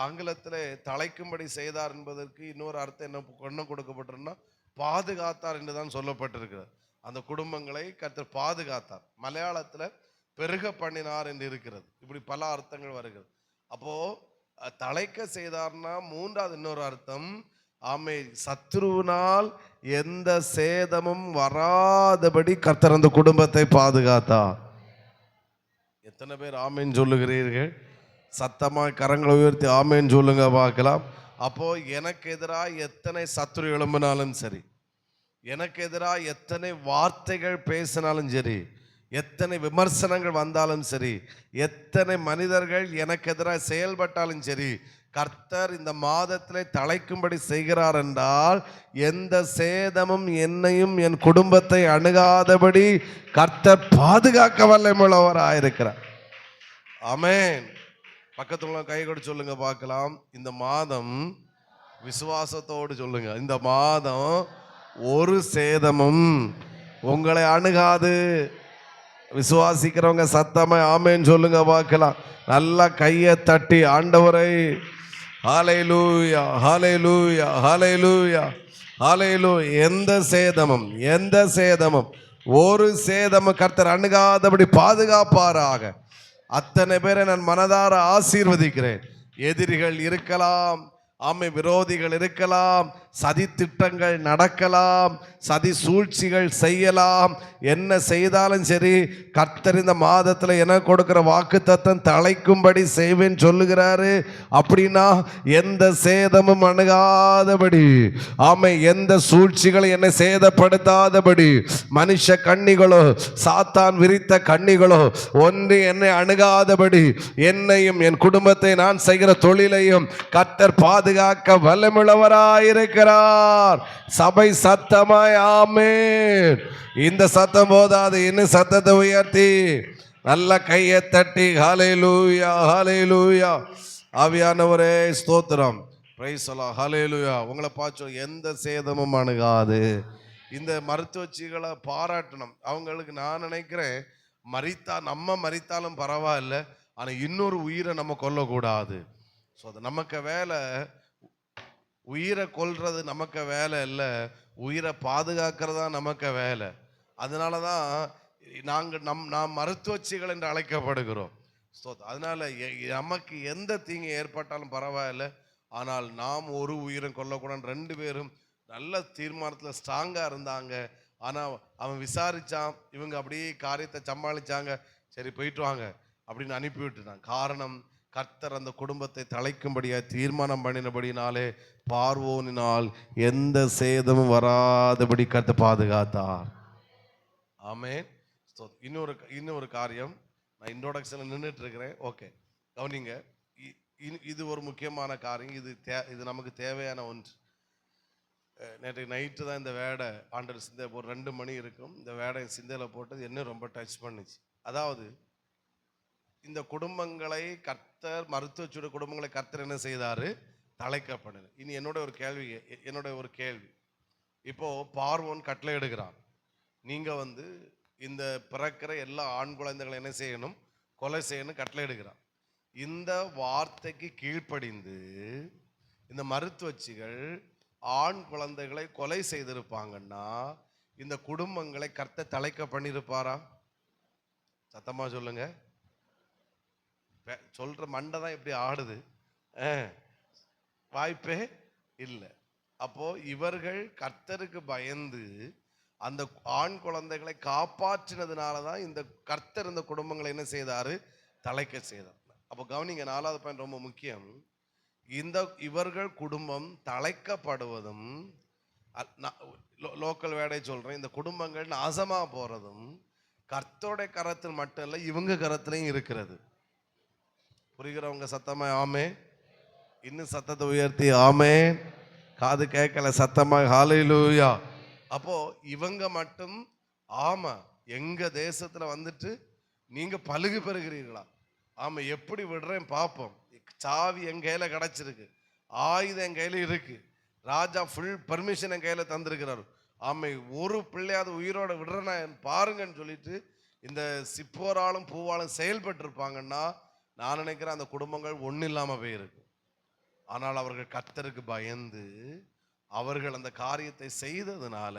Speaker 1: ஆங்கிலத்தில் தலைக்கும்படி செய்தார் என்பதற்கு இன்னொரு அர்த்தம் என்ன கொடுக்கப்பட்டிருந்தா பாதுகாத்தார் என்றுதான் சொல்லப்பட்டிருக்கிறது. அந்த குடும்பங்களை கர்த்தர் பாதுகாத்தார். மலையாளத்தில் பெருக பண்ணினார் என்று இருக்கிறது. இப்படி பல அர்த்தங்கள் வருகிறது. அப்போ தலைக்க செய்தார்னா மூன்றாவது இன்னொரு அர்த்தம், ஆமே, சத்ருவினால் எந்த சேதமும் வராதபடி கர்த்தர் அந்த குடும்பத்தை பாதுகாத்தார். எத்தனை பேர் ஆமேன் சொல்லுகிறீர்கள்? சத்தமாய் கரங்களை உயர்த்தி ஆமேன் சொல்லுங்க பார்க்கலாம். அப்போ எனக்கு எதிராக எத்தனை சத்ரு எழும்பினாலும் சரி, எனக்கு எதிராக எத்தனை வார்த்தைகள் பேசினாலும் சரி, எத்தனை விமர்சனங்கள் வந்தாலும் சரி, எத்தனை மனிதர்கள் எனக்கு எதிராக செயல்பட்டாலும் சரி, கர்த்தர் இந்த மாதத்திலே தலைக்கும்படி செய்கிறார் என்றால் எந்த சேதமும் என்னையும் என் குடும்பத்தை அணுகாதபடி கர்த்தர் பாதுகாக்க வல்லமையுள்ளவராயிருக்கிறார். ஆமென். பக்கத்துல கை கொடு சொல்லுங்க பார்க்கலாம். இந்த மாதம் விசுவாசத்தோடு சொல்லுங்க, இந்த மாதம் ஒரு சேதமும் உங்களை அணுகாது. விசுவாசிக்கிறவங்க சத்தமா ஆமேன்னு சொல்லுங்க பார்க்கலாம். நல்லா கையை தட்டி ஆண்டவரை ஹல்லேலூயா ஹல்லேலூயா ஹல்லேலூயா ஹல்லேலூயா. எந்த சேதமும் ஒரு சேதமும் கர்த்தர் அணுகாதபடி பாதுகாப்பாராக. அத்தனை பேரை நான் மனதார ஆசீர்வதிக்கிறேன். எதிரிகள் இருக்கலாம், ஆமை, விரோதிகள் இருக்கலாம், சதி திட்டங்கள் நடக்கலாம், சதி சூழ்ச்சிகள் செய்யலாம். என்ன செய்தாலும் சரி, கர்த்தர் இந்த மாதத்தில் எனக்கு கொடுக்கிற வாக்குத்தத்தம் தலைக்கும்படி செய்வேன் சொல்லுகிறாரு. அப்படின்னா எந்த சேதமும் அணுகாதபடி, ஆமை, எந்த சூழ்ச்சிகளும் என்னை சேதப்படுத்தாதபடி, மனுஷ கண்ணிகளோ சாத்தான் விரித்த கண்ணிகளோ ஒன்று என்னை அணுகாதபடி, என்னையும் என் குடும்பத்தை நான் செய்கிற தொழிலையும் கர்த்தர் பாதுகாக்க வல்லமையுள்ளவராயிருக்கிறார். சபை சத்தமாய் ஆமென். இந்த சத்தம் போதாது, இன்னும் சத்தத்தை உயர்த்தி நல்ல கையை தட்டி ஹல்லேலூயா ஹல்லேலூயா. ஆவியானவரே ஸ்தோத்திரம், பிரைஸ் தி லார்ட், ஹல்லேலூயா. உங்களை பார்த்து எந்த சேதமும் அணுகாது. இந்த மருத்துவச்சிகளை பாராட்டணும். அவங்களுக்கு நான் நினைக்கிறேன், நம்ம மரித்தாலும் பரவாயில்ல, ஆனால் இன்னொரு உயிரை நம்ம கொல்லக்கூடாது. ஸோ அது நமக்கு வேலை. உயிரை கொல்றது நமக்கு வேலை இல்லை, உயிரை பாதுகாக்கிறதா நமக்கு வேலை. அதனால தான் நாம் மருத்துவச்சிகள் என்று அழைக்கப்படுகிறோம். ஸோ அதனால நமக்கு எந்த தீங்கு ஏற்பட்டாலும் பரவாயில்ல, ஆனால் நாம் ஒரு உயிரை கொல்லக்கூடாது. 2 பேரும் நல்ல தீர்மானத்தில் ஸ்ட்ராங்காக இருந்தாங்க. ஆனால் அவன் விசாரித்தான், இவங்க அப்படியே காரியத்தை சமாளித்தாங்க. சரி போயிட்டு வாங்க அப்படின்னு அனுப்பி விட்டுட்டான். காரணம், கர்த்தர் அந்த குடும்பத்தை தழைக்கும்படியாய் தீர்மானம் பண்ணினபடினாலே பார்வோனினால் எந்த சேதமும் வராதபடி கர்த்தர் பாதுகாத்தார். ஆமென். இன்னொரு காரியம், நான் இன்ட்ரோடக்ஷன்ல நின்றுட்டு இருக்கிறேன். ஓகே, கவனிங்க. இது ஒரு முக்கியமான காரியம். இது நமக்கு தேவையான ஒன்று. நேற்று நைட்டு தான் இந்த வேடை ஆண்டர் சிந்தை ஒரு 2 மணி இருக்கும். இந்த வேடை சிந்தையில் போட்டது என்ன ரொம்ப டச் பண்ணுச்சு. அதாவது இந்த குடும்பங்களை கர்த்தர், மருத்துவச்சுட குடும்பங்களை கர்த்தர் என்ன செய்தாரு? தழைக்கப்படணும். இனி என்னோட ஒரு கேள்வி. இப்போ பார்வோன் கட்டளை எடுக்கிறான், நீங்க இந்த பிறக்கிற எல்லா ஆண் குழந்தைகளை என்ன செய்யணும்? கொலை செய்யணும் கட்டளை எடுக்கிறான். இந்த வார்த்தைக்கு கீழ்ப்படிந்து இந்த மருத்துவச்சிகள் ஆண் குழந்தைகளை கொலை செய்திருப்பாங்கன்னா இந்த குடும்பங்களை கர்த்தர் தழைக்க பண்ணியிருப்பாரா? சத்தமா சொல்லுங்க. சொல்ற மண்டை தான் எப்படி ஆடுது, வாய்ப்பே இல்லை. அப்போ இவர்கள் கர்த்தருக்கு பயந்து அந்த ஆண் குழந்தைகளை காப்பாற்றினதுனாலதான் இந்த கர்த்தர் இந்த குடும்பங்களை என்ன செய்தாரு? தழைக்க செய்தார். அப்போ கவனிங்க, 4வது பாயிண்ட் ரொம்ப முக்கியம். இவர்கள் குடும்பம் தழைக்கப்படுவதும், லோக்கல் வேடை சொல்றேன், இந்த குடும்பங்கள் நாசமா போறதும் கர்த்தருடைய கரத்தில் மட்டும் இல்ல, இவங்க கரத்திலையும் இருக்கிறது. புரிகிறவங்க சத்தமா ஆமே. இன்னும் சத்தத்தை உயர்த்தி ஆமே. காது கேட்கல, சத்தமா ஹல்லேலூயா. அப்போ இவங்க மட்டும் ஆமா எங்க தேசத்துல நீங்க பலுகு பெறுகிறீர்களா? ஆமா, எப்படி விடுறேன் பாப்போம். சாவி என் கையில கிடைச்சிருக்கு, ஆயுதம் என் கையில இருக்கு, ராஜா ஃபுல் பர்மிஷன் என் கையில தந்திருக்கிறார். ஆமை, ஒரு பிள்ளையாவது உயிரோட விடுறேன் பாருங்கன்னு சொல்லிட்டு இந்த சிப்போராலும் பூவாலும் செயல்பட்டு இருப்பாங்கன்னா நான் நினைக்கிறேன் அந்த குடும்பங்கள் ஒன்றும் இல்லாம போயிருக்கு. ஆனால் அவர்கள் கர்த்தருக்கு பயந்து அவர்கள் அந்த காரியத்தை செய்ததுனால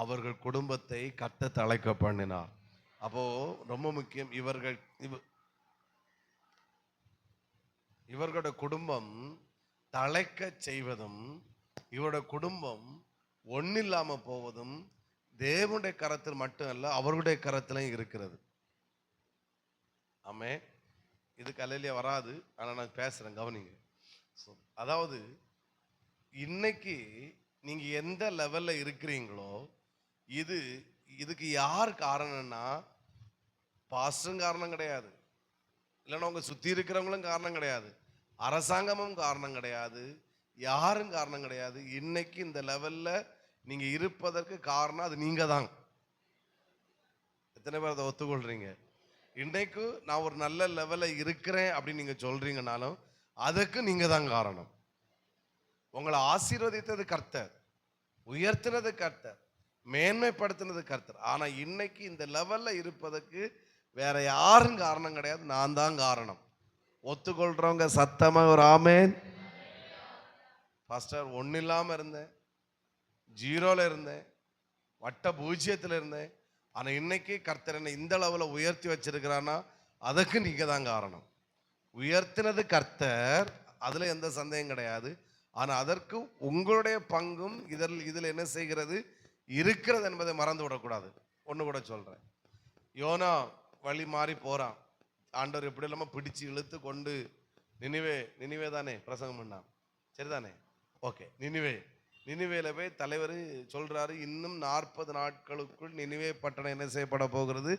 Speaker 1: அவர்கள் குடும்பத்தை கர்த்தர் தழைக்க பண்ணினார். அப்போ ரொம்ப முக்கியம், இவர்களோட குடும்பம் தழைக்க செய்வதும் இவரோட குடும்பம் ஒன்னில்லாம போவதும் தேவனுடைய கரத்தில் மட்டும் அல்ல, அவர்களுடைய கரத்திலையும் இருக்கிறது. ஆமே. இது கலையிலே வராது, ஆனா நான் பேசுறேன், கவனிங்க. அதாவது இன்னைக்கு நீங்க எந்த லெவல்ல இருக்கிறீங்களோ இதுக்கு யார் காரணம்னா பாஸ்டரும் காரணம் கிடையாது, இல்லைன்னா உங்க சுத்தி இருக்கிறவங்களும் காரணம் கிடையாது, அரசாங்கமும் காரணம் கிடையாது, யாரும் காரணம் கிடையாது. இன்னைக்கு இந்த லெவல்ல நீங்க இருப்பதற்கு காரணம் அது நீங்க தான். எத்தனை பேர் அதை ஒத்துக்கொள்றீங்க? இன்னைக்கு நான் ஒரு நல்ல லெவல்ல இருக்கிறேன் அப்படின்னு நீங்க சொல்றீங்கனாலும் அதுக்கு நீங்க தான் காரணம். உங்களை ஆசீர்வதித்தது கர்த்தர், உயர்த்தினது கர்த்தர், மேன்மைப்படுத்தினது கர்த்தர். ஆனா இன்னைக்கு இந்த லெவல்ல இருப்பதற்கு வேற யாரும் காரணம் கிடையாது, நான் தான் காரணம். ஒத்துக்கொள்றவங்க சத்தமா ஒரு ஆமேன். பாஸ்டர், ஒன்னும் இல்லாம இருந்தேன், ஜீரோல இருந்தேன், வட்ட பூஜ்ஜியத்தில் இருந்தேன், ஆனா இன்னைக்கு கர்த்தர் என்னை இந்த லெவல்ல உயர்த்தி வச்சிருக்கிறான்னா அதுக்கு நீங்க தான் காரணம். உயர்த்தினது கர்த்தர், அதுல எந்த சந்தேகம் கிடையாது. ஆனா அதற்கு உங்களுடைய பங்கும் இதில் என்ன செய்கிறது இருக்கிறது என்பதை மறந்து விடக்கூடாது. ஒண்ணு கூட சொல்றேன், யோனா வழி மாறி போறான், ஆண்டவர் எப்படி இல்லாம பிடிச்சு இழுத்து கொண்டு நினிவே தானே பிரசங்கம் பண்ணான், சரிதானே? ஓகே, நினிவேல போய் தலைவர் சொல்றாரு, இன்னும் 40 நாட்களுக்குள் நினிவே பட்டணம் என்ன செய்யப்பட போகிறது?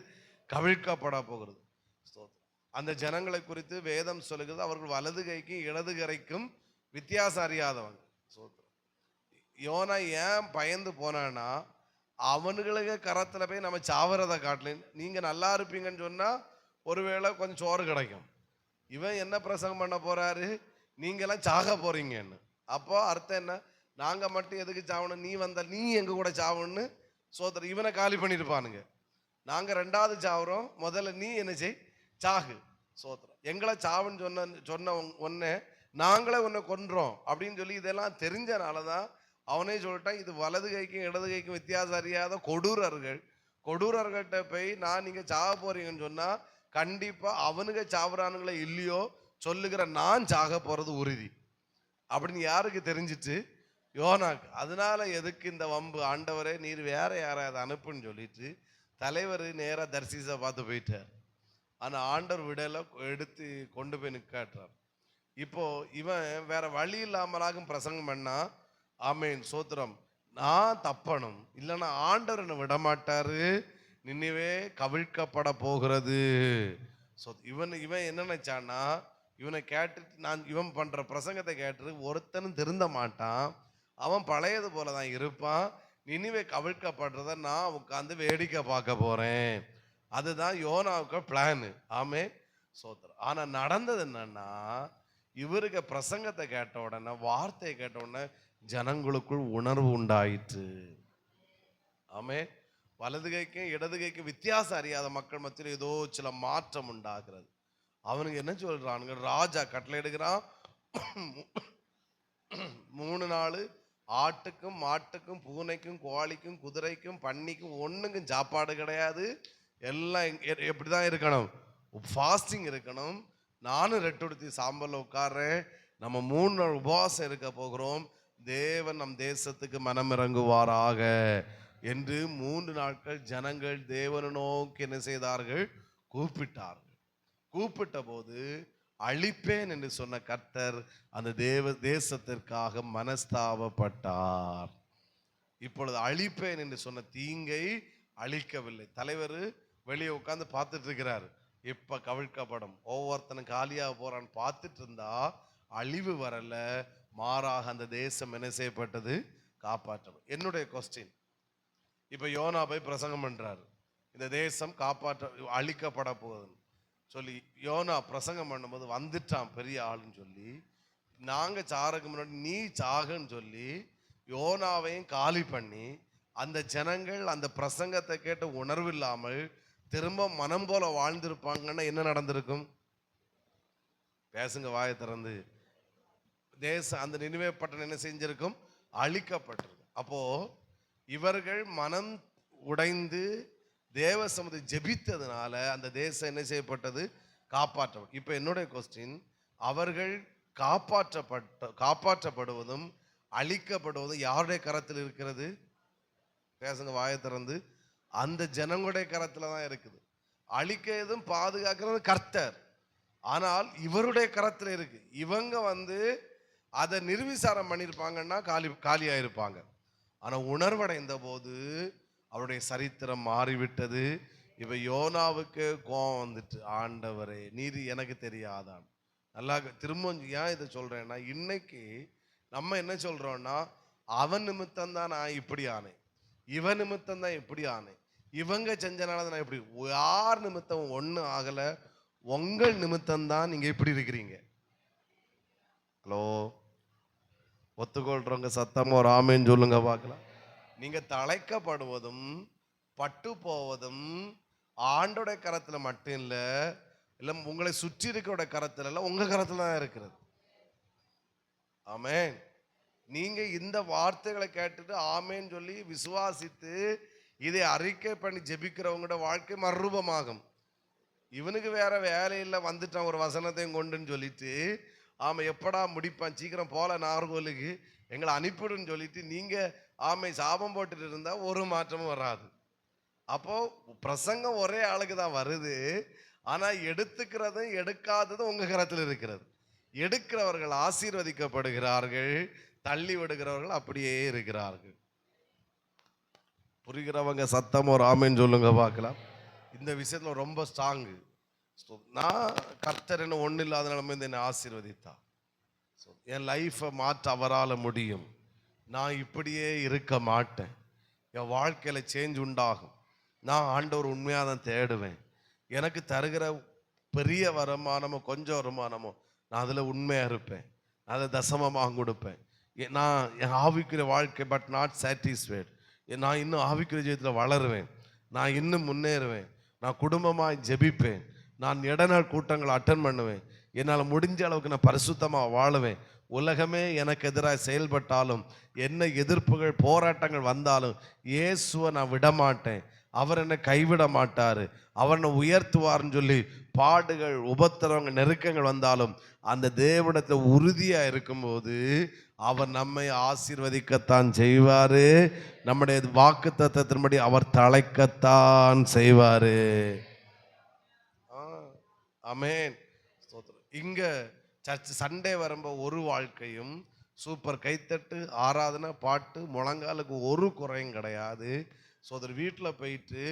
Speaker 1: கவிழ்க்கப்பட போகிறது. அந்த ஜனங்களை குறித்து வேதம் சொல்லுகிறது, அவர்கள் வலது கைக்கும் இடது கரைக்கும் வித்தியாசம் அறியாதவங்க. யோனா ஏன் பயந்து போனான்னா, அவனுங்களுக்கு கரத்துல போய் நம்ம சாவறதை காட்டல, நீங்க நல்லா இருப்பீங்கன்னு சொன்னா ஒருவேளை கொஞ்சம் சோறு கிடைக்கும். இவன் என்ன பிரசங்கம் பண்ண போறாரு? நீங்க எல்லாம் சாக போறீங்கன்னு. அப்போ அர்த்தம் என்ன? நாங்க மட்டும் எதுக்கு சாவணும், நீ வந்த நீ எங்க கூட சாவணும்னு சோதர இவனை காலி பண்ணிருப்பானுங்க. நாங்க 2வது சாவுறோம், முதல்ல நீ என்ன செய், சாகு. சோத்திரம், எங்களை சாவுன்னு சொன்ன ஒன்னே நாங்களே உன்னை கொன்றோம் அப்படின்னு சொல்லி இதெல்லாம் தெரிஞ்சனாலதான் அவனே சொல்லிட்டான், இது வலது கைக்கும் இடது கைக்கும் வித்தியாசம் அறியாத கொடூரர்கள்ட்ட போய் நான் நீங்க சாக போறீங்கன்னு சொன்னா கண்டிப்பா அவனுங்க சாவுறானுங்களே இல்லையோ சொல்லுகிற நான் சாக போறது உறுதி அப்படின்னு யாருக்கு தெரிஞ்சிச்சு? யோனாக்கு. அதனால எதுக்கு இந்த வம்பு, ஆண்டவரே நீர் வேற யாராவது அனுப்புன்னு சொல்லிட்டு தலைவர் நேரா தர்சீஸை பார்த்து போயிட்டார். ஆனா ஆண்டவர் விடல, எடுத்து கொண்டு போய் நிற்காட்டுறார். இப்போ இவன் வேற வழி இல்லாமலாகும் பிரசங்கம் பண்ணா, ஆமேன் சோத்திரம், நான் தப்பணும், இல்லைன்னா ஆண்டவர் என்னை விடமாட்டாரு, நினைவே கவிழ்க்கப்பட போகிறது. இவன் இவன் என்ன நினைச்சான்னா, இவனை கேட்டுட்டு இவன் பண்ற பிரசங்கத்தை கேட்டு ஒருத்தனும் திருந்த மாட்டான், அவன் பழையது போலதான் இருப்பான், நினைவே கவிழ்க்கப்படுறத நான் உட்காந்து வேடிக்கை பார்க்க போறேன். அதுதான் யோனாவுக்கு பிளான். ஆமே சோத்திரம். ஆனா நடந்தது என்னன்னா, இவருக்கு பிரசங்கத்தை கேட்ட உடனே, வார்த்தையை கேட்ட உடனே ஜனங்களுக்குள் உணர்வு உண்டாயிற்று. ஆமே. வலது கைக்கும் இடது கைக்கும் வித்தியாசம் அறியாத மக்கள் மத்தியில் ஏதோ சில மாற்றம் உண்டாகிறது. அவனுக்கு என்ன சொல்றானுங்க, ராஜா கட்டளை எடுக்கிறான், 3 நாள் ஆட்டுக்கும் மாட்டுக்கும் பூனைக்கும் கோழிக்கும் குதிரைக்கும் பன்னிக்கும் ஒண்ணுக்கும் சாப்பாடு கிடையாது, எல்லாம் எப்படிதான் இருக்கணும், ஃபாஸ்டிங் இருக்கணும். நானும் ரெட்டுடுத்தி சாம்பல் உட்கார்றேன், நம்ம 3 நாள் உபவாசம் இருக்க போகிறோம், தேவன் நம் தேசத்துக்கு மனம் இறங்குவாராக என்று 3 நாட்கள் ஜனங்கள் தேவனை நோக்கி என்ன செய்தார்கள், கூப்பிட்டார்கள். கூப்பிட்ட போது அழிப்பேன் என்று சொன்ன கர்த்தர் அந்த தேசத்திற்காக மனஸ்தாபப்பட்டார். இப்பொழுது அழிப்பேன் என்று சொன்ன தீங்கை அழிக்கவில்லை. தலைவர் வெளியே உட்கார்ந்து பார்த்துட்டு இருக்கிறார், எப்ப கவிழ்க்கப்படும், ஒவ்வொருத்தனும் காலியாக போறான்னு பார்த்துட்டு இருந்தா அழிவு வரல, மாறாக அந்த தேசம் என்ன செய்யப்பட்டது, காப்பாற்றப்படும். என்னுடைய கொஸ்டின், இப்ப யோனா போய் பிரசங்கம் பண்றாரு, இந்த தேசம் அழிக்கப்பட போகுதுன்னு சொல்லி யோனா பிரசங்கம் பண்ணும்போது வந்துட்டான் பெரிய ஆளுன்னு சொல்லி, நாங்க சாருக்கு முன்னாடி நீ சாகுன்னு சொல்லி யோனாவையும் காலி பண்ணி அந்த ஜனங்கள் அந்த பிரசங்கத்தை கேட்டு உணர்வு இல்லாமல் திரும்ப மனம் போல வாழ்ந்திருப்பாங்கன்னா என்ன நடந்திருக்கும்? பேசுங்க வாயை திறந்து. தேசம் அந்த நினைவே பட்டணம் என்ன செஞ்சிருக்கும், அழிக்கப்பட்டிருக்கும். அப்போ இவர்கள் மனம் உடைந்து தேவ சமூகத்தை ஜெபித்ததுனால அந்த தேசம் என்ன செய்யப்பட்டது, காப்பாற்றப்படும். இப்ப என்னுடைய கொஸ்டின், அவர்கள் காப்பாற்றப்படுவதும் அழிக்கப்படுவதும் யாருடைய கரத்தில் இருக்கிறது? பேசுங்க வாயை திறந்து. அந்த ஜனங்களுடைய கரத்துல தான் இருக்குது. அழிக்கிறதும் பாதுகாக்கிறது கர்த்தர், ஆனால் இவருடைய கரத்துல இருக்கு. இவங்க அதை நிர்விசாரம் பண்ணியிருப்பாங்கன்னா காலியாயிருப்பாங்க. ஆனா உணர்வடைந்த போது அவருடைய சரித்திரம் மாறிவிட்டது. இப்ப யோனாவுக்கு கோபம் வந்துட்டு, ஆண்டவரே நீர் எனக்கு தெரியாதான். நல்லா திரும்ப ஏன் இதை சொல்றேன்னா, இன்னைக்கு நம்ம என்ன சொல்றோம்னா, அவன் நிமித்தம் தான் நான் இப்படி ஆனேன், இவன் நிமித்தம் தான் இப்படி ஆனேன், இவங்க செஞ்சனால நான் இப்படி. யார் நிமித்தம் ஒன்றும் ஆகல, உங்கள் நிமித்தம் தான் நீங்க இப்படி இருக்கிறீங்க. ஹலோ, ஒத்துக்கொள்றவங்க சத்தமா ஒரு ஆமேன்னு சொல்லுங்க பார்க்கலாம். நீங்க தழைக்கப்படுவதும் பட்டு போவதும் ஆண்டோடைய கரத்துல மட்டும் இல்ல, உங்களை சுற்றி இருக்கிற கரத்துல இல்ல, உங்க கரத்துல தான் இருக்கிறது. ஆமென். நீங்க இந்த வார்த்தைகளை கேட்டுட்டு ஆமேன்னு சொல்லி விசுவாசித்து இதை அறிக்கை பண்ணி ஜெபிக்கிறவங்களோட வாழ்க்கை மறுரூபமாகும். இவனுக்கு வேற வேலை இல்லை, வந்துட்டான் ஒரு வசனத்தையும் கொண்டுன்னு சொல்லிட்டு, ஆமா எப்படா முடிப்பான், சீக்கிரம் போல நாகர்கோவிலுக்கு எங்களை அனுப்பிடுன்னு சொல்லிட்டு நீங்க ஆமை சாபம் போட்டுட்டு இருந்தா ஒரு மாற்றமும் வராது. அப்போ பிரசங்கம் ஒரே ஆளுக்கு தான் வருது, ஆனா எடுத்துக்கிறதும் எடுக்காததும் உங்க கரத்தில் இருக்கிறது. எடுக்கிறவர்கள் ஆசீர்வதிக்கப்படுகிறார்கள், தள்ளி விடுகிறவர்கள் அப்படியே இருக்கிறார்கள். புரிகிறவங்க சத்தம் ஒரு ஆமேன்னு சொல்லுங்க பார்க்கலாம். இந்த விஷயத்துல ரொம்ப ஸ்ட்ராங்கு. நான் கர்த்தர் என்ன ஒன்றும் இல்லாத நிலைமை என்னை ஆசீர்வதித்தா, என் லைஃப்பை மாற்ற அவரால் முடியும். நான் இப்படியே இருக்க மாட்டேன், என் வாழ்க்கையில சேஞ்ச் உண்டாகும். நான் ஆண்டவர் உண்மையாக தான் தேடுவேன். எனக்கு தருகிற பெரிய வருமானமோ கொஞ்சம் வருமானமோ நான் அதில் உண்மையாக இருப்பேன், அதை தசமமாக கொடுப்பேன். நான் என் ஆவிக்குரிய வாழ்க்கை பட் நாட் சாட்டிஸ்ஃபைட். நான் இன்னும் ஆவிக்குரிய ஜெயத்தில் வளருவேன், நான் இன்னும் முன்னேறுவேன், நான் குடும்பமாக ஜெபிப்பேன், நான் இடநாள் கூட்டங்களை அட்டன் பண்ணுவேன், என்னால் முடிஞ்ச அளவுக்கு நான் பரிசுத்தமாக வாழுவேன். உலகமே எனக்கு எதிராக செயல்பட்டாலும், என்ன எதிர்ப்புகள் போராட்டங்கள் வந்தாலும் இயேசுவை நான் விடமாட்டேன், அவர் என்னை கைவிட மாட்டார், அவர் என்னை உயர்த்துவார்னு சொல்லி பாடுகள் உபத்திரவங்கள் நெருக்கங்கள் வந்தாலும் அந்த தேவனிடத்தில் உறுதியாக இருக்கும்போது அவர் நம்மை ஆசீர்வதிக்கத்தான் செய்வார். நம்முடைய வாக்கு தத்தத்தின்படி அவர் தழைக்கத்தான் செய்வார். ஆமென். ஸ்தோத்திரம். இங்க சர்ச் சண்டே வரும்போது ஒரு வாழ்க்கையும் சூப்பர் கைத்தட்டு ஆராதனை பாட்டு முழங்காலுக்கு ஒரு குறையும் கிடையாது. சோதர் வீட்டில் போயிட்டு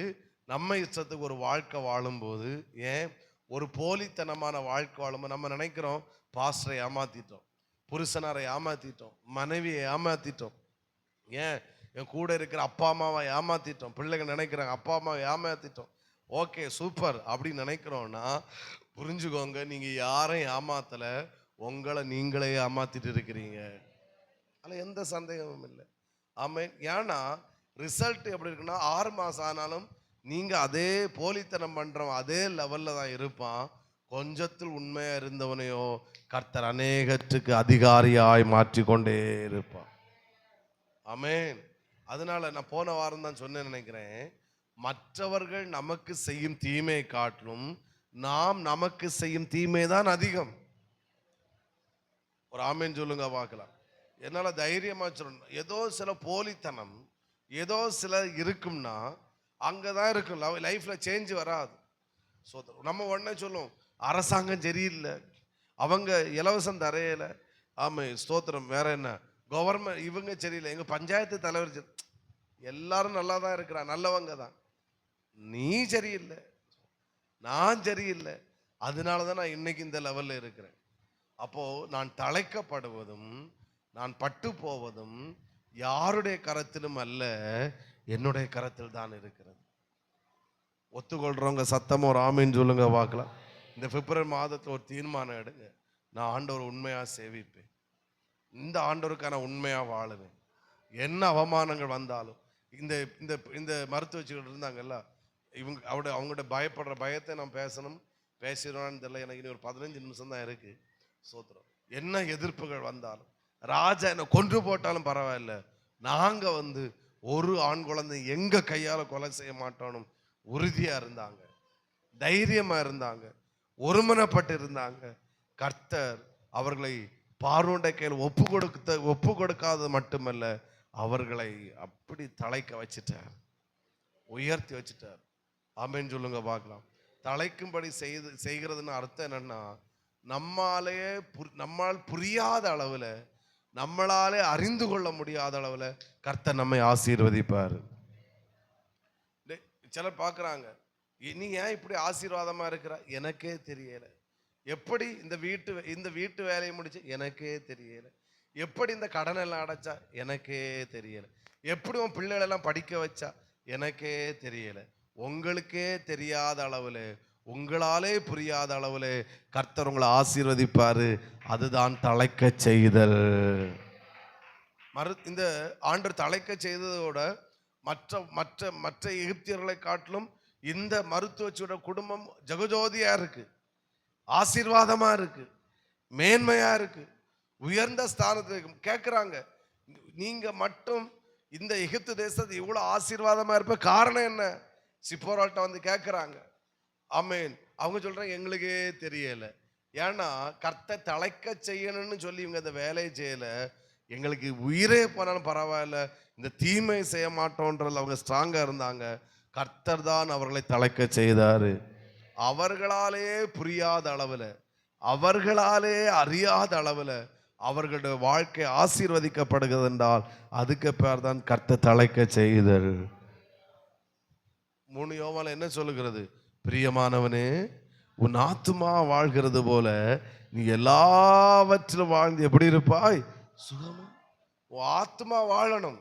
Speaker 1: நம்ம இஷ்டத்துக்கு ஒரு வாழ்க்கை வாழும்போது, ஏன் ஒரு போலித்தனமான வாழ்க்கை வாழும்போது நம்ம நினைக்கிறோம் பாஸ்டரை ஏமாத்திட்டோம், புருஷனாரை ஏமாத்திட்டோம், மனைவியை ஏமாத்திட்டோம், ஏன் என் கூட இருக்கிற அப்பா அம்மாவை ஏமாத்திட்டோம், பிள்ளைங்க நினைக்கிறாங்க அப்பா அம்மாவை ஏமாத்திட்டோம். ஓகே சூப்பர் அப்படின்னு நினைக்கிறோம்னா புரிஞ்சுக்கோங்க, நீங்க யாரையும் ஏமாத்தல, உங்களை நீங்களே ஏமாத்திட்டு இருக்கிறீங்க. அதில் எந்த சந்தேகமும் இல்லை. ஆமென். ஏன்னா ரிசல்ட் எப்படி இருக்குன்னா 6 மாசம் ஆனாலும் நீங்க அதே போலித்தனம் பண்றவன் அதே லெவல்ல தான் இருப்பான். கொஞ்சத்தில் உண்மையா இருந்தவனையோ கர்த்தர் அநேகத்துக்கு அதிகாரியாய் மாற்றிக்கொண்டே இருப்பான். ஆமென். அதனால நான் போன வாரம் தான் சொன்னேன் நினைக்கிறேன், மற்றவர்கள் நமக்கு செய்யும் தீமை காட்டிலும் நாம் நமக்கு செய்யும் தீமை தான் அதிகம். ஒரு ஆமென் சொல்லுங்க பார்க்கலாம். என்னால தைரியமா சொல்லணும், ஏதோ சில போலித்தனம் ஏதோ சில இருக்கும்னா அங்கதான் இருக்கும், லைஃப்ல சேஞ்ச் வராது. ஸோ நம்ம உடனே சொல்லுவோம் அரசாங்கம் சரியில்லை, அவங்க இலவசம் தரையில, ஆமை ஸ்தோத்திரம், வேற என்ன கவர்மெண்ட் இவங்க சரியில்லை, எங்க பஞ்சாயத்து தலைவர் எல்லாரும் நல்லா தான் இருக்கிறா, நல்லவங்க தான், நீ சரியில்லை, நான் சரியில்லை, அதனால தான் நான் இன்னைக்கு இந்த லெவல்ல இருக்கிறேன். அப்போ நான் தழைக்கப்படுவதும் நான் பட்டு போவதும் யாருடைய கரத்திலும் அல்ல, என்னுடைய கரத்தில் தான் இருக்கிறது. ஒத்துக்கொள்றவங்க சத்தமா ஒரு ஆமீன் சொல்லுங்க பார்க்கலாம். இந்த பிப்ரவரி மாதத்தில் ஒரு தீர்மானம் எடுங்க, நான் ஆண்டவர் உண்மையா சேவிப்பேன், இந்த ஆண்டவருக்கான உண்மையா வாழுவேன், என்ன அவமானங்கள் வந்தாலும். இந்த இந்த இந்த மருத்துவ வச்சுக்கிட்டு இருந்தாங்கல்ல, இவங்க அவங்களோட பயப்படுற பயத்தை நான் பேசணும், பேசிடுவான்னு தெரியல, எனக்கு இனி ஒரு 15 நிமிஷம் தான் இருக்கு. சோத்திரம். என்ன எதிர்ப்புகள் வந்தாலும், ராஜா என்னை கொன்று போட்டாலும் பரவாயில்ல, நாங்க ஒரு ஆண் குழந்தை எங்க கையால கொலை செய்ய மாட்டோம் உறுதியா இருந்தாங்க, தைரியமா இருந்தாங்க, ஒருமனப்பட்டு இருந்தாங்க. கர்த்தர் அவர்களை பார்வோனுடைய கையில் ஒப்பு கொடுக்காதது மட்டுமல்ல, அவர்களை அப்படி தலைக்க வச்சுட்டார், உயர்த்தி வச்சுட்டார். ஆமென் சொல்லுங்க பார்க்கலாம். தலைக்கும்படி செய்கிறதுன்னு அர்த்தம் என்னன்னா, நம்மால் புரியாத அளவுல, நம்மளாலே அறிந்து கொள்ள முடியாத அளவுல கர்த்தர் நம்மை ஆசீர்வதிப்பார். சிலர் பார்க்குறாங்க, நீ ஏன் இப்படி ஆசீர்வாதமா இருக்கிற, எனக்கே தெரியல, எப்படி இந்த வீட்டு வேலையை முடிச்சு எனக்கே தெரியல, எப்படி இந்த கடன் எல்லாம் அடைச்சா எனக்கே தெரியல, எப்படி உன் பிள்ளைகளெல்லாம் படிக்க வச்சா எனக்கே தெரியல. உங்களுக்கே தெரியாத அளவுல, உங்களாலே புரியாத அளவுல கர்த்தர் உங்களை ஆசீர்வதிப்பாரு. அதுதான் தலைக்க செய்தல். இந்த ஆண்டவர் தலைக்க செய்ததோட மற்ற மற்ற மற்ற எகிப்தியர்களை காட்டிலும் இந்த மருத்துவச்சியோட குடும்பம் ஜெகஜோதியா இருக்கு, ஆசீர்வாதமா இருக்கு, மேன்மையா இருக்கு, உயர்ந்த ஸ்தானத்துக்கு. கேட்கிறாங்க, நீங்க மட்டும் இந்த எகிப்து தேசத்து இவ்வளவு ஆசீர்வாதமா இருப்ப காரணம் என்ன? சிப்போராட்ட கேட்கிறாங்க. ஆமென். அவங்க சொல்றாங்க எங்களுக்கே தெரியல. ஏன்னா கர்த்தர் தலைக்க செய்யணும்னு சொல்லி இவங்க இந்த வேலையை செய்யல, எங்களுக்கு உயிரே போனாலும் பரவாயில்ல, இந்த தீமை செய்ய மாட்டோன்றதுல அவங்க ஸ்ட்ராங்கா இருந்தாங்க. கர்த்தர் தான் அவர்களை தலைக்க செய்தாரு. அவர்களாலே புரியாத அளவுல, அவர்களாலே அறியாத அளவுல அவர்களுடைய வாழ்க்கை ஆசீர்வதிக்கப்படுகிறது என்றால் அதுக்கு பேர் தான் கர்த்தர் தலைக்க செய்தல். 3 யோவான் என்ன சொல்லுகிறது? பிரியமானவனே, உன் ஆத்துமா வாழ்கிறது போல நீ எல்லாவற்றிலும் வாழ்ந்து எப்படி இருப்பாய்? சுகமா. உன் ஆத்துமா வாழணும்.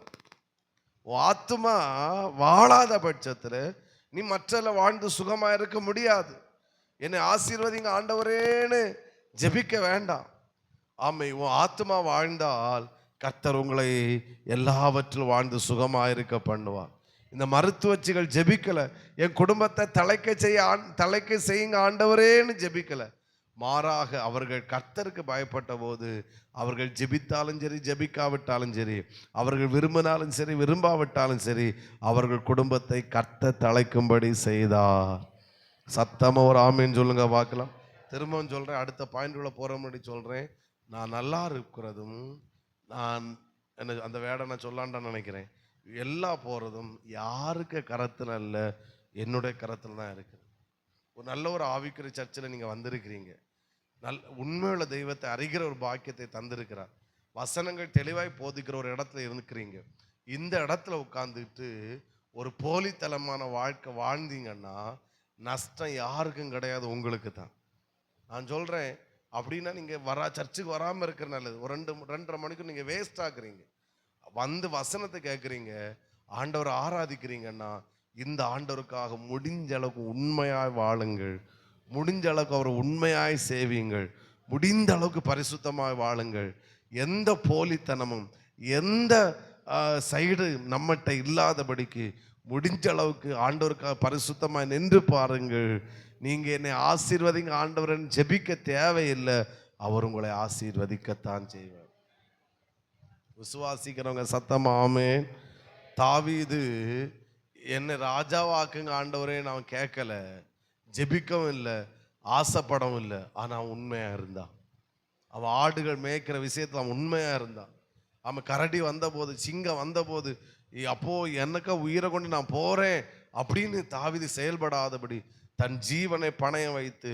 Speaker 1: உன் ஆத்துமா வாழாத பட்சத்தில் நீ மற்றல வாழ்ந்து சுகமா இருக்க முடியாது. என்னை ஆசீர்வதிங்க ஆண்டவரேன்னு ஜெபிக்க வேண்டாம். ஆமை, உன் ஆத்துமா வாழ்ந்தால் கர்த்தர் உங்களை எல்லாவற்றிலும் வாழ்ந்து சுகமா இருக்க பண்ணுவார். இந்த மருத்துவச்சிகள் ஜெபிக்கல, என் குடும்பத்தை தலைக்க செய்யுங்க ஆண்டவரேன்னு ஜெபிக்கல, மாறாக அவர்கள் கர்த்தருக்கு பயப்பட்ட போது அவர்கள் ஜெபித்தாலும் சரி ஜெபிக்காவிட்டாலும் சரி, அவர்கள் விரும்பினாலும் சரி விரும்பாவிட்டாலும் சரி, அவர்கள் குடும்பத்தை கர்த்தர் தலைக்கும்படி செய்தார். சத்தமா ஒரு ஆமீன் சொல்லுங்க பார்க்கலாம். திரும்பவும் சொல்றேன், அடுத்த பாயிண்ட்குள்ள போற முன்னாடி சொல்றேன், நான் நல்லா இருக்கிறதும், நான் என்ன அந்த வேடை நான் சொல்லான்னு நினைக்கிறேன், எல்லா போறதும் யாருக்கு கரத்துல அல்ல, என்னுடைய கரத்துல தான் இருக்கு. ஒரு நல்ல ஒரு ஆவிக்குரிய சர்ச்சில் நீங்கள் வந்திருக்கிறீங்க. உண்மையுள்ள தெய்வத்தை அறிகிற ஒரு பாக்கியத்தை தந்திருக்கிறார். வசனங்கள் தெளிவாய் போதிக்கிற ஒரு இடத்துல இருக்கிறீங்க. இந்த இடத்துல உட்கார்ந்துட்டு ஒரு போலித்தனமான வாழ்க்கை வாழ்ந்தீங்கன்னா நஷ்டம் யாருக்கும் கிடையாது, உங்களுக்கு தான். நான் சொல்கிறேன். அப்படின்னா நீங்கள் சர்ச்சுக்கு வராமல் இருக்கிற நல்லது. ஒரு 2-2:30 மணிக்கு நீங்கள் வேஸ்ட் ஆக்குறீங்க. வந்து வசனத்தை கேட்குறீங்க, ஆண்டவரை ஆராதிக்கிறீங்கன்னா இந்த ஆண்டவருக்காக முடிஞ்ச அளவுக்கு உண்மையாய் வாழுங்கள். முடிஞ்ச அளவுக்கு அவர் உண்மையாய் சேவியுங்கள். முடிந்த அளவுக்கு பரிசுத்தமாய் வாழுங்கள். எந்த போலித்தனமும் எந்த சைடு நம்மகிட்ட இல்லாதபடிக்கு முடிஞ்ச அளவுக்கு ஆண்டவருக்காக பரிசுத்தமாய் நின்று பாருங்கள். நீங்க என்னை ஆசீர்வதிங்க ஆண்டவரன் ஜெபிக்க தேவையில்லை, அவர் உங்களை ஆசீர்வதிக்கத்தான் செய்வார். விசுவாசிக்கிறவங்க சத்தமா ஆமென். தாவீது என்னை ராஜாவாக்குங்க ஆண்டவரே நான் கேட்கல, ஜெபிக்கவும் இல்லை, ஆசைப்படவும் இல்லை. ஆனா உண்மையா இருந்தான். அவன் ஆடுகள் மேய்க்கிற விஷயத்துல அவன் உண்மையா இருந்தான். அவன் கரடி வந்த போது, சிங்கம் வந்த போது, அப்போ எனக்கா உயிரை கொண்டு நான் போறேன் அப்படின்னு தாவீது செயல்படாதபடி தன் ஜீவனை பணயம் வைத்து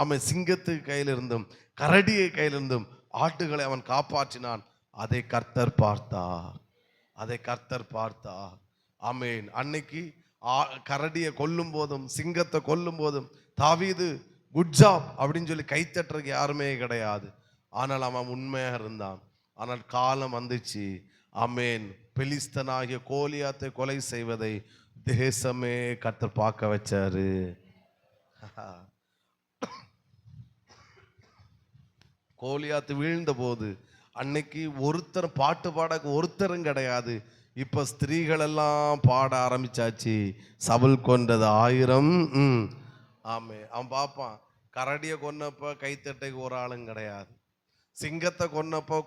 Speaker 1: அவன் சிங்கத்துக்கு கையிலிருந்தும் கரடியை கையிலிருந்தும் ஆட்டுகளை அவன் காப்பாற்றினான். அதை கர்த்தர் பார்த்தார். அதை கர்த்தர் பார்த்தார். ஆமென். அன்னைக்கு கரடியை கொல்லும் போதும் சிங்கத்தை கொல்லும் போதும் தாவீது குட் ஜாப் அப்படின்னு சொல்லி கைத்தட்டுறதுக்கு யாருமே கிடையாது. ஆனால் அவன் உண்மையாக இருந்தான். ஆனால் காலம் வந்துச்சு. ஆமென். பெலிஸ்தனாகிய கோலியாத்தை கொலை செய்வதை தேசமே கர்த்தர் பார்க்க வச்சாரு. கோலியாத்து வீழ்ந்த போது அன்னைக்கு ஒருத்தர் பாட்டு பாட ஒருத்தரும் கிடையாது. இப்ப ஸ்திரீகள் எல்லாம் பாட ஆரம்பிச்சாச்சு. சவுல் கொண்டது 1000. ஆமே. அவன் பார்ப்பான், கரடியை கொன்னப்ப கைத்தட்டைக்கு ஒரு ஆளும் கிடையாது. சிங்கத்தை கொன்னப்போ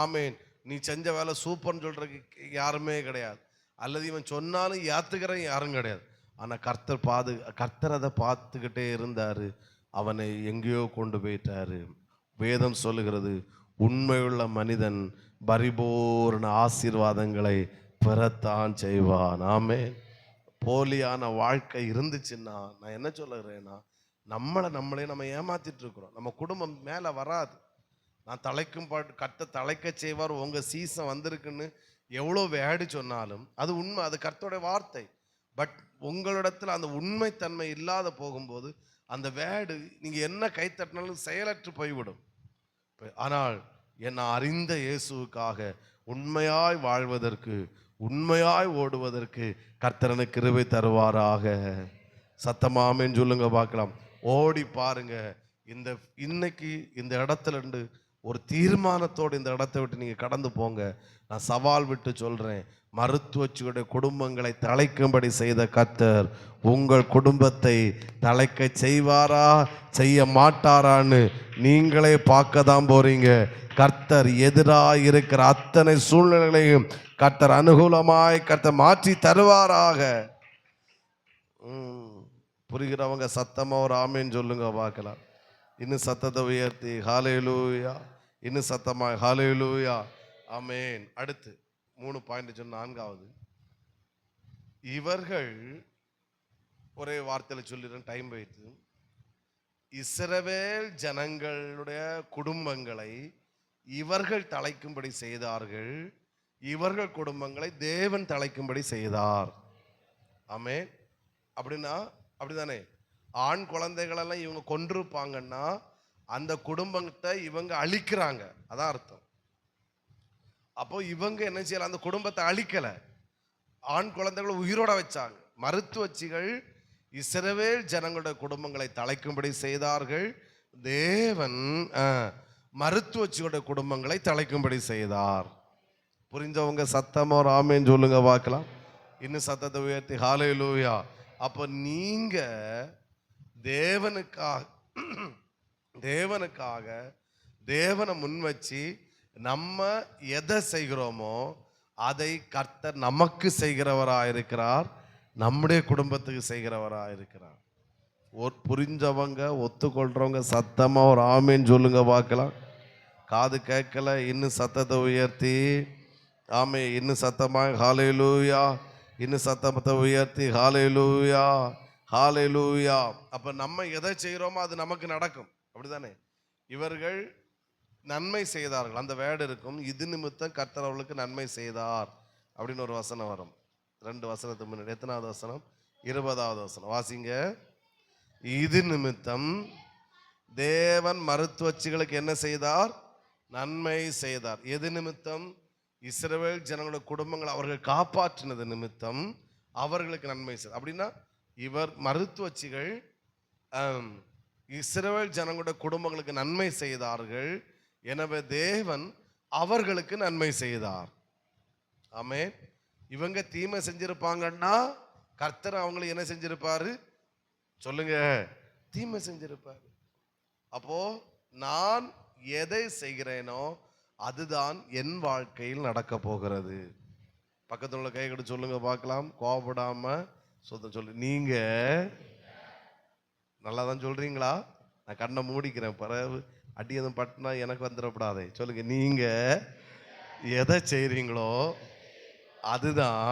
Speaker 1: ஆமேன் நீ செஞ்ச வேலை சூப்பர்னு சொல்றதுக்கு யாருமே கிடையாது. அல்லது இவன் சொன்னாலும் ஏத்துக்கிறவன் யாரும் கிடையாது. ஆனா கர்த்தர் அதை பார்த்துக்கிட்டே இருந்தாரு. அவனை எங்கேயோ கொண்டு போயிட்டாரு. வேதம் சொல்லுகிறது, உண்மையுள்ள மனிதன் பரிபூர்ண ஆசீர்வாதங்களை பெறத்தான் செய்வான். ஆமென். போலியான வாழ்க்கை இருந்துச்சுன்னா நான் என்ன சொல்லுறேன்னா, நம்மளே நம்ம ஏமாத்திட்டு இருக்கிறோம். நம்ம குடும்பம் மேல வராது. நான் தலைக்கும் பாட்டு கர்த்தர் தலைக்க செய்வார், உங்க சீசன் வந்திருக்குன்னு எவ்வளோ வேடு சொன்னாலும் அது உண்மை, அது கர்த்தருடைய வார்த்தை. பட் உங்களிடத்துல அந்த உண்மைத்தன்மை இல்லாத போகும்போது அந்த வேடு நீங்க என்ன கைத்தட்டினாலும் செயலற்று போய்விடும். ஆனால் என்னை அறிந்த இயேசுவுக்காக உண்மையாய் வாழ்வதற்கு, உண்மையாய் ஓடுவதற்கு கர்த்தரனுக்கு கிருபை தருவாராக. சத்தமாமேன்னு சொல்லுங்க பார்க்கலாம். ஓடி பாருங்க. இன்னைக்கு இந்த இடத்துல இருந்து ஒரு தீர்மானத்தோடு இந்த இடத்தை விட்டு நீங்க கடந்து போங்க. நான் சவால் விட்டு சொல்றேன், மருத்துவச்சியுடைய குடும்பங்களை தழைக்கும்படி செய்த கர்த்தர் உங்கள் குடும்பத்தை தழைக்க செய்வாரா செய்ய மாட்டாரான்னு நீங்களே பார்க்க தான் போறீங்க. கர்த்தர் எதிராக இருக்கிற அத்தனை சூழ்நிலைகளையும் கர்த்தர் அனுகூலமாய் கர்த்தர் மாற்றி தருவாராக. புரிகிறவங்க சத்தமா ஒரு ஆமேன்னு சொல்லுங்க பார்க்கலாம். இன்னும் சத்தத்தை உயர்த்தி ஹல்லேலூயா, இன்னும் சத்தமா ஹல்லேலூயா, ஆமென். அடுத்து 3 பாயிண்ட் சொன்ன 4வது, இவர்கள் ஒரே வார்த்தையில சொல்லிடுறேன், டைம் போயிட்டு. இஸ்ரவேல் ஜனங்களுடைய குடும்பங்களை இவர்கள் தழைக்கும்படி செய்தார்கள், இவர்கள் குடும்பங்களை தேவன் தழைக்கும்படி செய்தார். ஆமென். அப்படின்னா அப்படிதானே, ஆண் குழந்தைகளெல்லாம் இவங்க கொன்றிருப்பாங்கன்னா அந்த குடும்பத்தை இவங்க அழிக்கிறாங்க, அதான் அர்த்தம். அப்போ இவங்க என்ன செய்யலாம், அந்த குடும்பத்தை அழிக்கல, ஆண் குழந்தைகளை உயிரோட வச்சாங்க. மருத்துவச்சிகள் இஸ்ரவேல் ஜனங்களுடைய குடும்பங்களை தழைக்கும்படி செய்தார்கள், தேவன் மருத்துவச்சிகளுடைய குடும்பங்களை தழைக்கும்படி செய்தார். புரிஞ்சவங்க சத்தமா ஒரு ஆமேன்னு சொல்லுங்க பார்க்கலாம். இன்னும் சத்தத்தை உயர்த்தி ஹல்லேலூயா. அப்போ நீங்க தேவனுக்காக தேவனை முன் வச்சு நம்ம எதை செய்கிறோமோ அதை கர்த்தர் நமக்கு செய்கிறவராயிருக்கிறார், நம்முடைய குடும்பத்துக்கு செய்கிறவராயிருக்கிறார். புரிஞ்சவங்க ஒத்துக்கொள்றவங்க சத்தமா ஒரு ஆமேன்னு சொல்லுங்க பார்க்கலாம். காது கேட்கல, இன்னும் சத்தத்தை உயர்த்தி ஆமே, இன்னும் சத்தமா ஹல்லேலூயா, இன்னும் சத்தத்தை உயர்த்தி ஹல்லேலூயா. ஹalleluya. அப்ப நம்ம எதை செய்கிறோமோ அது நமக்கு நடக்கும், அப்படிதானே? இவர்கள் நன்மை செய்தார்கள், அந்த வேர்டு இருக்கும். இது நிமித்தம் கர்த்தர் அவர்களுக்கு நன்மை செய்தார் அப்படின்னு ஒரு வசனம் வரும். 2 வசனத்துக்கு முன்னாடி. எத்தனாவது வசனம்? 20வது வசனம் வாசிங்க. இது நிமித்தம் தேவன் மருத்துவச்சிகளுக்கு என்ன செய்தார்? நன்மை செய்தார். எது நிமித்தம்? இஸ்ரவேல் ஜனங்களோட குடும்பங்களை அவர்கள் காப்பாற்றினது நிமித்தம் அவர்களுக்கு நன்மை செய்தார். அப்படின்னா இவர் மருத்துவச்சிகள் இஸ்ரவேல் ஜனங்களோட குடும்பங்களுக்கு நன்மை செய்தார்கள், எனவே தேவன் அவர்களுக்கு நன்மை செய்தார். ஆமென். இவங்க தீமை செஞ்சிருப்பாங்கன்னா கர்த்தர் அவங்களை என்ன செஞ்சிருப்பாரு? சொல்லுங்க, தீமை செஞ்சிருப்பாரு. அப்போ நான் எதை செய்கிறேனோ அதுதான் என் வாழ்க்கையில் நடக்க போகிறது. பக்கத்துல உள்ள கை கட்டு சொல்லுங்க பார்க்கலாம். கோபப்படாம சொல்லு. நீங்க நல்லா தான் சொல்றீங்களா? நான் கண்ணை மூடிக்கிறேன், பிறகு அடி எதுவும் பட்டினா எனக்கு வந்துடப்படாதே. சொல்லுங்க, நீங்க எதை செய்றீங்களோ அதுதான்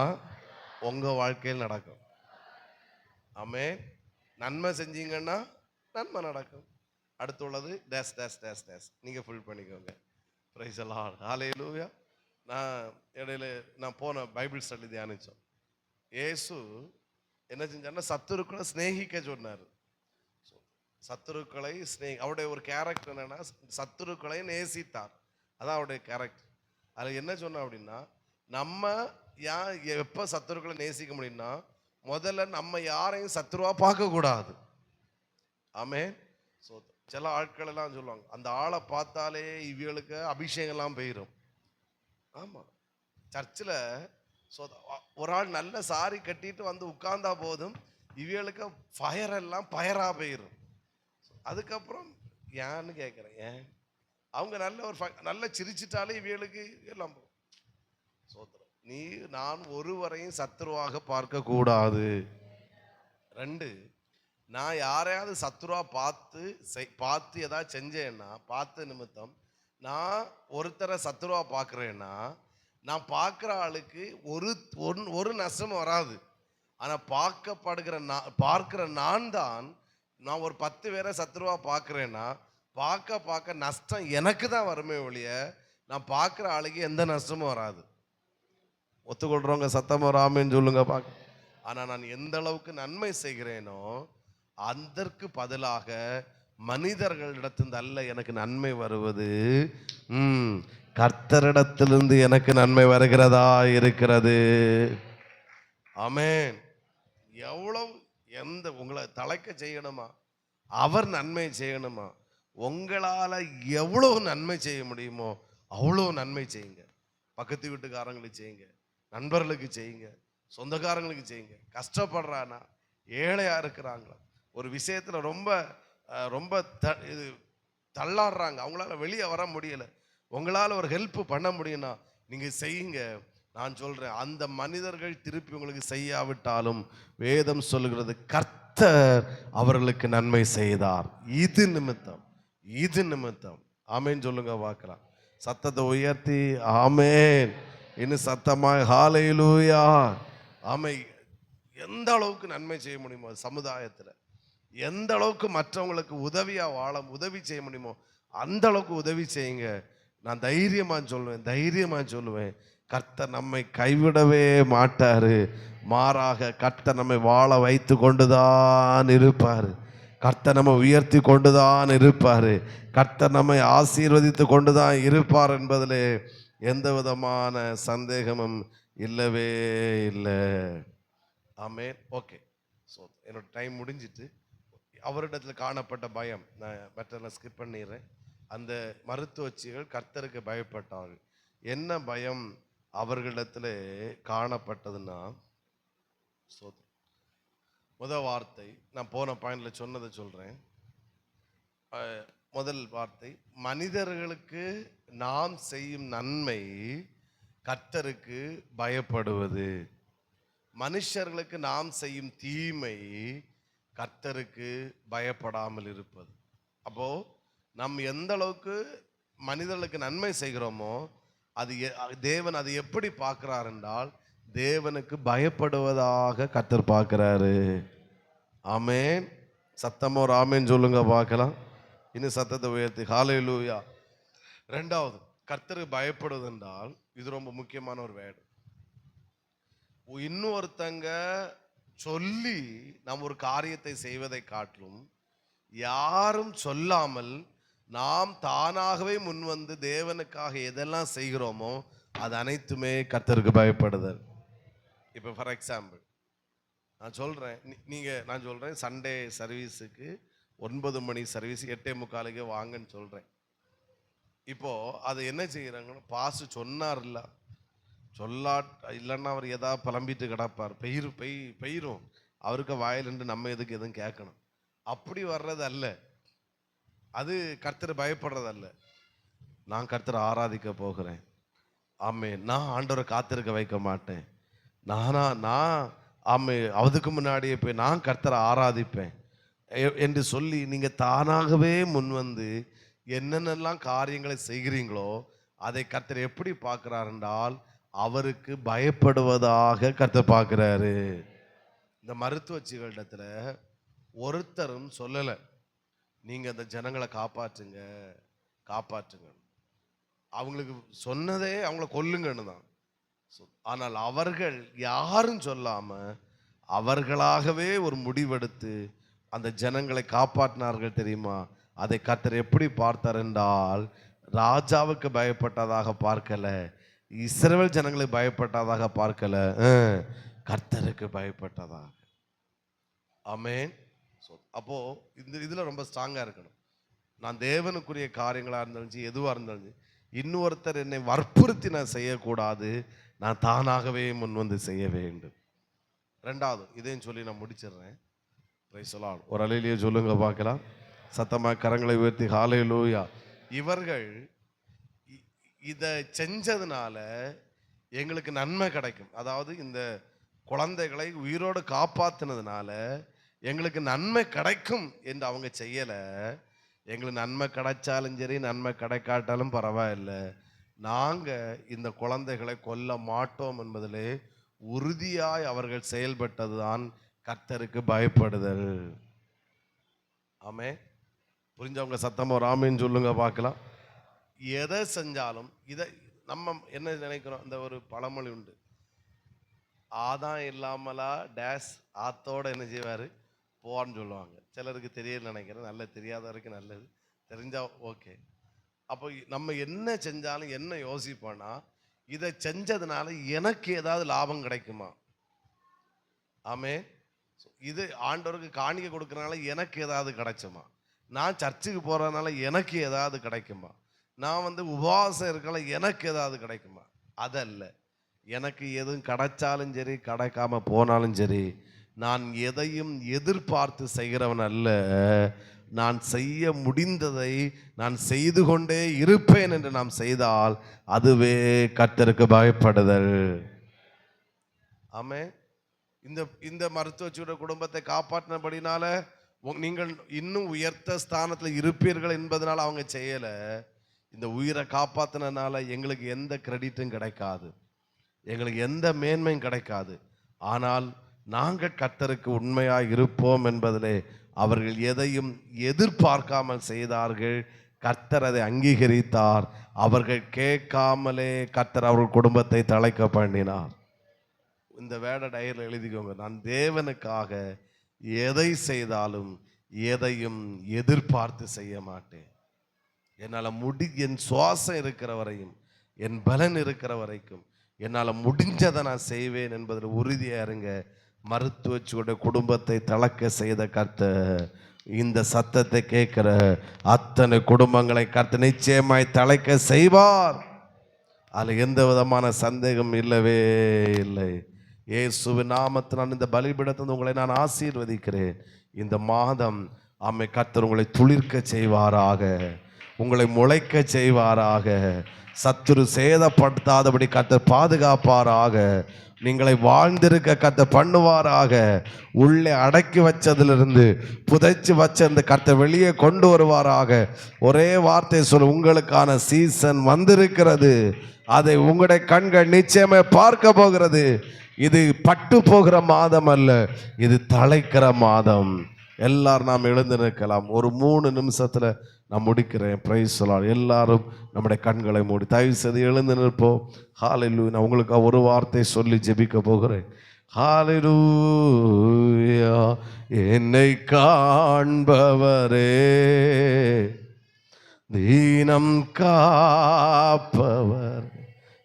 Speaker 1: உங்க வாழ்க்கையில் நடக்கும். ஆமென். நன்மை செஞ்சீங்கன்னா நன்மை நடக்கும். அடுத்து உள்ளது டேஸ் டேஸ் டேஸ் டேஸ், நீங்க ஃபுல் பண்ணிக்கோங்க. Praise the Lord. ஹalleluya. இடையில நான் போன பைபிள் ஸ்டடி தியானிச்சோம். இயேசு என்ன செஞ்சாருன்னா சத்துருக்களை சிநேகிக்க சொன்னார். சத்துருக்களை அவருடைய ஒரு கேரக்டர் என்னன்னா சத்துருக்களை நேசித்தார். அதான் அவருடைய கேரக்டர். அது என்ன சொன்ன அப்படின்னா, நம்ம எப்ப சத்துருக்களை நேசிக்க முடியும்னா முதல்ல நம்ம யாரையும் சத்துருவா பார்க்க கூடாது. ஆமென். சில ஆட்கள் எல்லாம் சொல்லுவாங்க, அந்த ஆளை பார்த்தாலே இவங்களுக்கு அபிஷேகம் எல்லாம் போயிடும். ஆமா, சர்ச்சில் ஒரு ஆள் நல்ல சாரி கட்டிட்டு வந்து உட்கார்ந்தா போதும் இவங்களுக்கு ஃபயர் எல்லாம் பயரா போயிடும். அதுக்கப்புறம் ஏன்னு கேட்குறேன், ஏன் அவங்க நல்ல ஒரு நல்ல சிரிச்சிட்டாலே இவங்களுக்கு எல்லாம் போகும். சோத்திரம். நான் ஒருவரையும் சத்துருவாக பார்க்க கூடாது. 2, நான் யாரையாவது சத்துருவா பார்த்து ஏதாவது செஞ்சேன்னா, பார்த்த நிமித்தம் நான் ஒருத்தரை சத்துருவா பார்க்குறேன்னா நான் பார்க்குற ஆளுக்கு ஒரு நஷ்டமும் வராது. ஆனால் பார்க்குற நான் தான், நான் ஒரு 10 பேரை சத்துருவா பார்க்குறேன்னா பார்க்க நஷ்டம் எனக்கு தான் வருமே ஒழிய நான் பார்க்குற ஆளுக்கு எந்த நஷ்டமும் வராது. ஒத்துக்கொள்றவங்க சத்தம் வராமன்னு சொல்லுங்க பார்க்க. ஆனால் நான் எந்த அளவுக்கு நன்மை செய்கிறேனோ அதற்கு பதிலாக மனிதர்களிடத்திலிருந்து அல்ல எனக்கு நன்மை வருவது, கர்த்தரிடத்திலிருந்து எனக்கு நன்மை வருகிறதா இருக்கிறது. ஆமென். எவ்வளவு உங்களை தலைக்க செய்யணுமா, அவர் நன்மை செய்யணுமா, உங்களால் எவ்வளவு நன்மை செய்ய முடியுமோ அவ்வளோ நன்மை செய்யுங்க. பக்கத்து வீட்டுக்காரங்களுக்கு செய்யுங்க, நண்பர்களுக்கு செய்யுங்க, சொந்தக்காரங்களுக்கு செய்யுங்க. கஷ்டப்படுறானா, ஏழையா இருக்கிறாங்களா, ஒரு விஷயத்துல ரொம்ப ரொம்ப தள்ளாடுறாங்க, அவங்களால வெளியே வர முடியல, உங்களால் ஒரு ஹெல்ப் பண்ண முடியும்னா நீங்க செய்யுங்க. நான் சொல்றேன், அந்த மனிதர்கள் திருப்பி உங்களுக்கு செய்யாவிட்டாலும் வேதம் சொல்லுகிறது கர்த்தர் அவர்களுக்கு நன்மை செய்தார். இது நிமித்தம். ஆமேன் சொல்லுங்க பார்க்கலாம். சத்தத்தை உயர்த்தி ஆமேன். இன்னும் சத்தமாய் ஹalleluya. ஆமை. எந்த அளவுக்கு நன்மை செய்ய முடியுமோ சமுதாயத்தில், எந்த அளவுக்கு மற்றவங்களுக்கு உதவி செய்ய முடியுமோ அந்த அளவுக்கு உதவி செய்யுங்க. நான் தைரியமா சொல்லுவேன், கர்த்தர் நம்மை கைவிடவே மாட்டாரு. மாறாக கர்த்தர் நம்மை வாழ வைத்து கொண்டுதான் இருப்பாரு. கர்த்தர் நம்ம உயர்த்தி கொண்டுதான் இருப்பாரு. கர்த்தர் நம்மை ஆசீர்வதித்து கொண்டுதான் இருப்பார் என்பதிலே எந்த விதமான சந்தேகமும் இல்லவே இல்லை. ஆமென். ஓகே. ஸோ என்னோட டைம் முடிஞ்சிட்டு, அவரிடத்தில் காணப்பட்ட பயம் நான் மற்றெல்லாம் ஸ்கிப் பண்ணிடுறேன். அந்த மருத்துவச்சிகள் கர்த்தருக்கு பயப்பட்டார்கள். என்ன பயம் அவர்களிடத்தில் காணப்பட்டதுன்னா, முதல் வார்த்தை நான் போன பாயிண்ட்ல சொன்னதை சொல்றேன். முதல் வார்த்தை, மனிதர்களுக்கு நாம் செய்யும் நன்மை கர்த்தருக்கு பயப்படுவது. மனுஷர்களுக்கு நாம் செய்யும் தீமை கர்த்தருக்கு பயப்படாமல் இருப்பது. அப்போ நம்ம எந்த அளவுக்கு மனிதர்களுக்கு நன்மை செய்கிறோமோ தேவன் அது எப்படி பார்க்கிறார் என்றால், தேவனுக்கு பயப்படுவதாக கர்த்தர் பார்க்கிறாரு. ஆமென். சத்தமா ஒரு ஆமென் சொல்லுங்க பார்க்கலாம். இன்னும் சத்தத்தை உயர்த்தி ஹalleluya. ரெண்டாவது, கர்த்தருக்கு பயப்படுவது என்றால் இது ரொம்ப முக்கியமான ஒரு வேர்டு. இன்னொருத்தங்க சொல்லி நாம் ஒரு காரியத்தை செய்வதை காட்டிலும் யாரும் சொல்லாமல் நாம் தானாகவே முன்வந்து தேவனுக்காக எதெல்லாம் செய்கிறோமோ அது அனைத்துமே கர்த்தருக்கு பயப்படுதல். இப்போ ஃபார் எக்ஸாம்பிள் நான் சொல்கிறேன், நான் சொல்கிறேன் சண்டே சர்வீஸுக்கு 9 மணி சர்வீஸ் 8:45 வாங்கன்னு சொல்கிறேன். இப்போது அது என்ன செய்கிறாங்கன்னா, பாசு சொன்னார் இல்லை இல்லைன்னா அவர் ஏதாவது புலம்பிட்டு கிடப்பார், பெயிரும் அவருக்கு வாயிலிருந்து நம்ம எதுக்கு எதுவும் கேட்கணும். அப்படி வர்றது அல்ல, அது கர்த்தரை பயப்படுறது அல்ல. நான் கர்த்தரை ஆராதிக்க போகிறேன், ஆமென், நான் ஆண்டவரை காத்திருக்க வைக்க மாட்டேன், நான் ஆமென் அதுக்கு முன்னாடியே போய் நான் கர்த்தரை ஆராதிப்பேன் என்று சொல்லி நீங்கள் தானாகவே முன்வந்து என்னென்னலாம் காரியங்களை செய்கிறீங்களோ அதை கர்த்தர் எப்படி பார்க்கிறார் என்றால் அவருக்கு பயப்படுவதாக கர்த்தர் பார்க்கிறாரு. இந்த மருத்துவச்சிகளிடத்துல ஒருத்தரும் சொல்லலை நீங்க அந்த ஜனங்களை காப்பாற்றுங்க காப்பாற்றுங்க, அவங்களுக்கு சொன்னதே அவங்கள கொல்லுங்கன்னு தான். ஆனால் அவர்கள் யாரும் சொல்லாம அவர்களாகவே ஒரு முடிவெடுத்து அந்த ஜனங்களை காப்பாற்றினார்கள். தெரியுமா? அதை கர்த்தர் எப்படி பார்த்தார் என்றால் ராஜாவுக்கு பயப்பட்டதாக பார்க்கல, இஸ்ரவேல் ஜனங்களை பயப்பட்டதாக பார்க்கல, கர்த்தருக்கு பயப்பட்டதாக. ஆமென். அப்போ இதுல ரொம்ப ஸ்ட்ராங்கா இருக்கணும். நான் தேவனுக்குரிய காரியங்களா இருந்தாலும் எதுவா இருந்தாலும் இன்னொருத்தர் என்னை வற்புறுத்தி நான் செய்யக்கூடாது, நான் தானாகவே முன் வந்து செய்ய வேண்டும். ரெண்டாவது இதையும் சொல்லி நான் முடிச்சிடுறேன். ஒரு அலையிலேயே சொல்லுங்க பார்க்கலாம், சத்தமா கரங்களை உயர்த்தி ஹalleluya. இவர்கள் இதை செஞ்சதுனால எங்களுக்கு நன்மை கிடைக்கும், அதாவது இந்த குழந்தைகளை உயிரோடு காப்பாத்தினதுனால எங்களுக்கு நன்மை கிடைக்கும் என்று அவங்க செய்யலை. எங்களுக்கு நன்மை கிடைச்சாலும் சரி நன்மை கிடைக்காட்டாலும் பரவாயில்லை, நாங்கள் இந்த குழந்தைகளை கொல்ல மாட்டோம் என்பதிலே உறுதியாய் அவர்கள் செயல்பட்டது தான் கர்த்தருக்கு பயப்படுதல். ஆமே, புரிஞ்சவங்க சத்தமா ஒரு ஆமேன்னு சொல்லுங்க பார்க்கலாம். எதை செஞ்சாலும் இதை நம்ம என்ன நினைக்கிறோம், இந்த ஒரு பழமொழி உண்டு, ஆதான் இல்லாமலா டேஸ் ஆத்தோட என்ன செய்வார் போவான்னு சொல்லுவாங்க. சிலருக்கு தெரியல நினைக்கிறேன், நல்ல தெரியாத வரைக்கும் நல்லது, தெரிஞ்சா ஓகே. அப்போ நம்ம என்ன செஞ்சாலும் என்ன யோசிப்போன்னா, இதை செஞ்சதுனால எனக்கு ஏதாவது லாபம் கிடைக்குமா? ஆமே, இது ஆண்டவருக்கு காணிக்கை கொடுக்கறனால எனக்கு ஏதாவது கிடைச்சுமா? நான் சர்ச்சுக்கு போகிறதுனால எனக்கு ஏதாவது கிடைக்குமா? நான் உபவாசம் இருக்கல எனக்கு ஏதாவது கிடைக்குமா? அதல்ல, எனக்கு எதுவும் கிடைச்சாலும் சரி கிடைக்காம போனாலும் சரி நான் எதையும் எதிர்பார்த்து செய்கிறவன் அல்ல, நான் செய்ய முடிந்ததை நான் செய்து கொண்டே இருப்பேன் என்று நாம் செய்தால் அதுவே கர்த்தருக்கு பயப்படுதல். ஆமே, இந்த மருத்துவச்சியோட குடும்பத்தை காப்பாற்றினபடினால நீங்கள் இன்னும் உயர்த்த ஸ்தானத்தில் இருப்பீர்கள் என்பதனால அவங்க செய்யலை. இந்த உயிரை காப்பாற்றினால எங்களுக்கு எந்த கிரெடிட்டும் கிடைக்காது, எங்களுக்கு எந்த மேன்மையும் கிடைக்காது. ஆனால் நாங்கள் கர்த்தருக்கு உண்மையாக இருப்போம் என்பதிலே அவர்கள் எதையும் எதிர்பார்க்காமல் செய்தார்கள், கர்த்தர் அதை அங்கீகரித்தார். அவர்கள் கேட்காமலே கர்த்தர் அவர்கள் குடும்பத்தை தழைக்க பண்ணினார். இந்த வேட டயரில் எழுதிக்கோங்க, நான் தேவனுக்காக எதை செய்தாலும் எதையும் எதிர்பார்த்து செய்ய மாட்டேன். என்னால் என் சுவாசம் இருக்கிற வரையும் என் பலன் இருக்கிற வரைக்கும் என்னால் முடிஞ்சதை நான் செய்வேன் என்பதில் உறுதியாக இருங்க. மருத்துவச்சியோட குடும்பத்தை தளக்க செய்த கர்த்தர் இந்த சத்தத்தை கேட்கிற அத்தனை குடும்பங்களை கர்த்தர் நிச்சயமாய் தழைக்க செய்வார். அதில் எந்த விதமான சந்தேகம் இல்லவே இல்லை. இயேசுவின் நாமத்தினால் இந்த பலிபீடத்தை உங்களை நான் ஆசீர்வதிக்கிறேன். இந்த மாதம் ஆமை கர்த்தர் உங்களை துளிர்க்க செய்வாராக, உங்களை முளைக்க செய்வாராக, சத்துரு சேதப்படுத்தாதபடி கர்த்தர் பாதுகாப்பாராக, நீங்களை வாழ்ந்திருக்க கர்த்தர் பண்ணுவாராக, உள்ளே அடக்கி வச்சதிலிருந்து புதைச்சி வச்சிருந்து கர்த்தர் வெளியே கொண்டு வருவாராக. ஒரே வார்த்தை சொல்ல, உங்களுக்கான சீசன் வந்திருக்கிறது, அதை உங்களுடைய கண்கள் நிச்சயமே பார்க்க போகிறது. இது பட்டு போகிற மாதம் அல்ல, இது தழைக்கிற மாதம். எல்லாரும் நாம் எழுந்து நிற்கலாம். ஒரு 3 நிமிஷத்துல நான் முடிக்கிறேன். Praise the. எல்லாரும் நம்முடைய கண்களை மூடி தயவு செய்து எழுந்து நிற்போம். ஹல்லேலூயா. நான் உங்களுக்கு ஒரு வார்த்தை சொல்லி ஜெபிக்க போகிறேன். ஹல்லேலூயா. என்னை காண்பவரே, தீனம் காப்பவர்.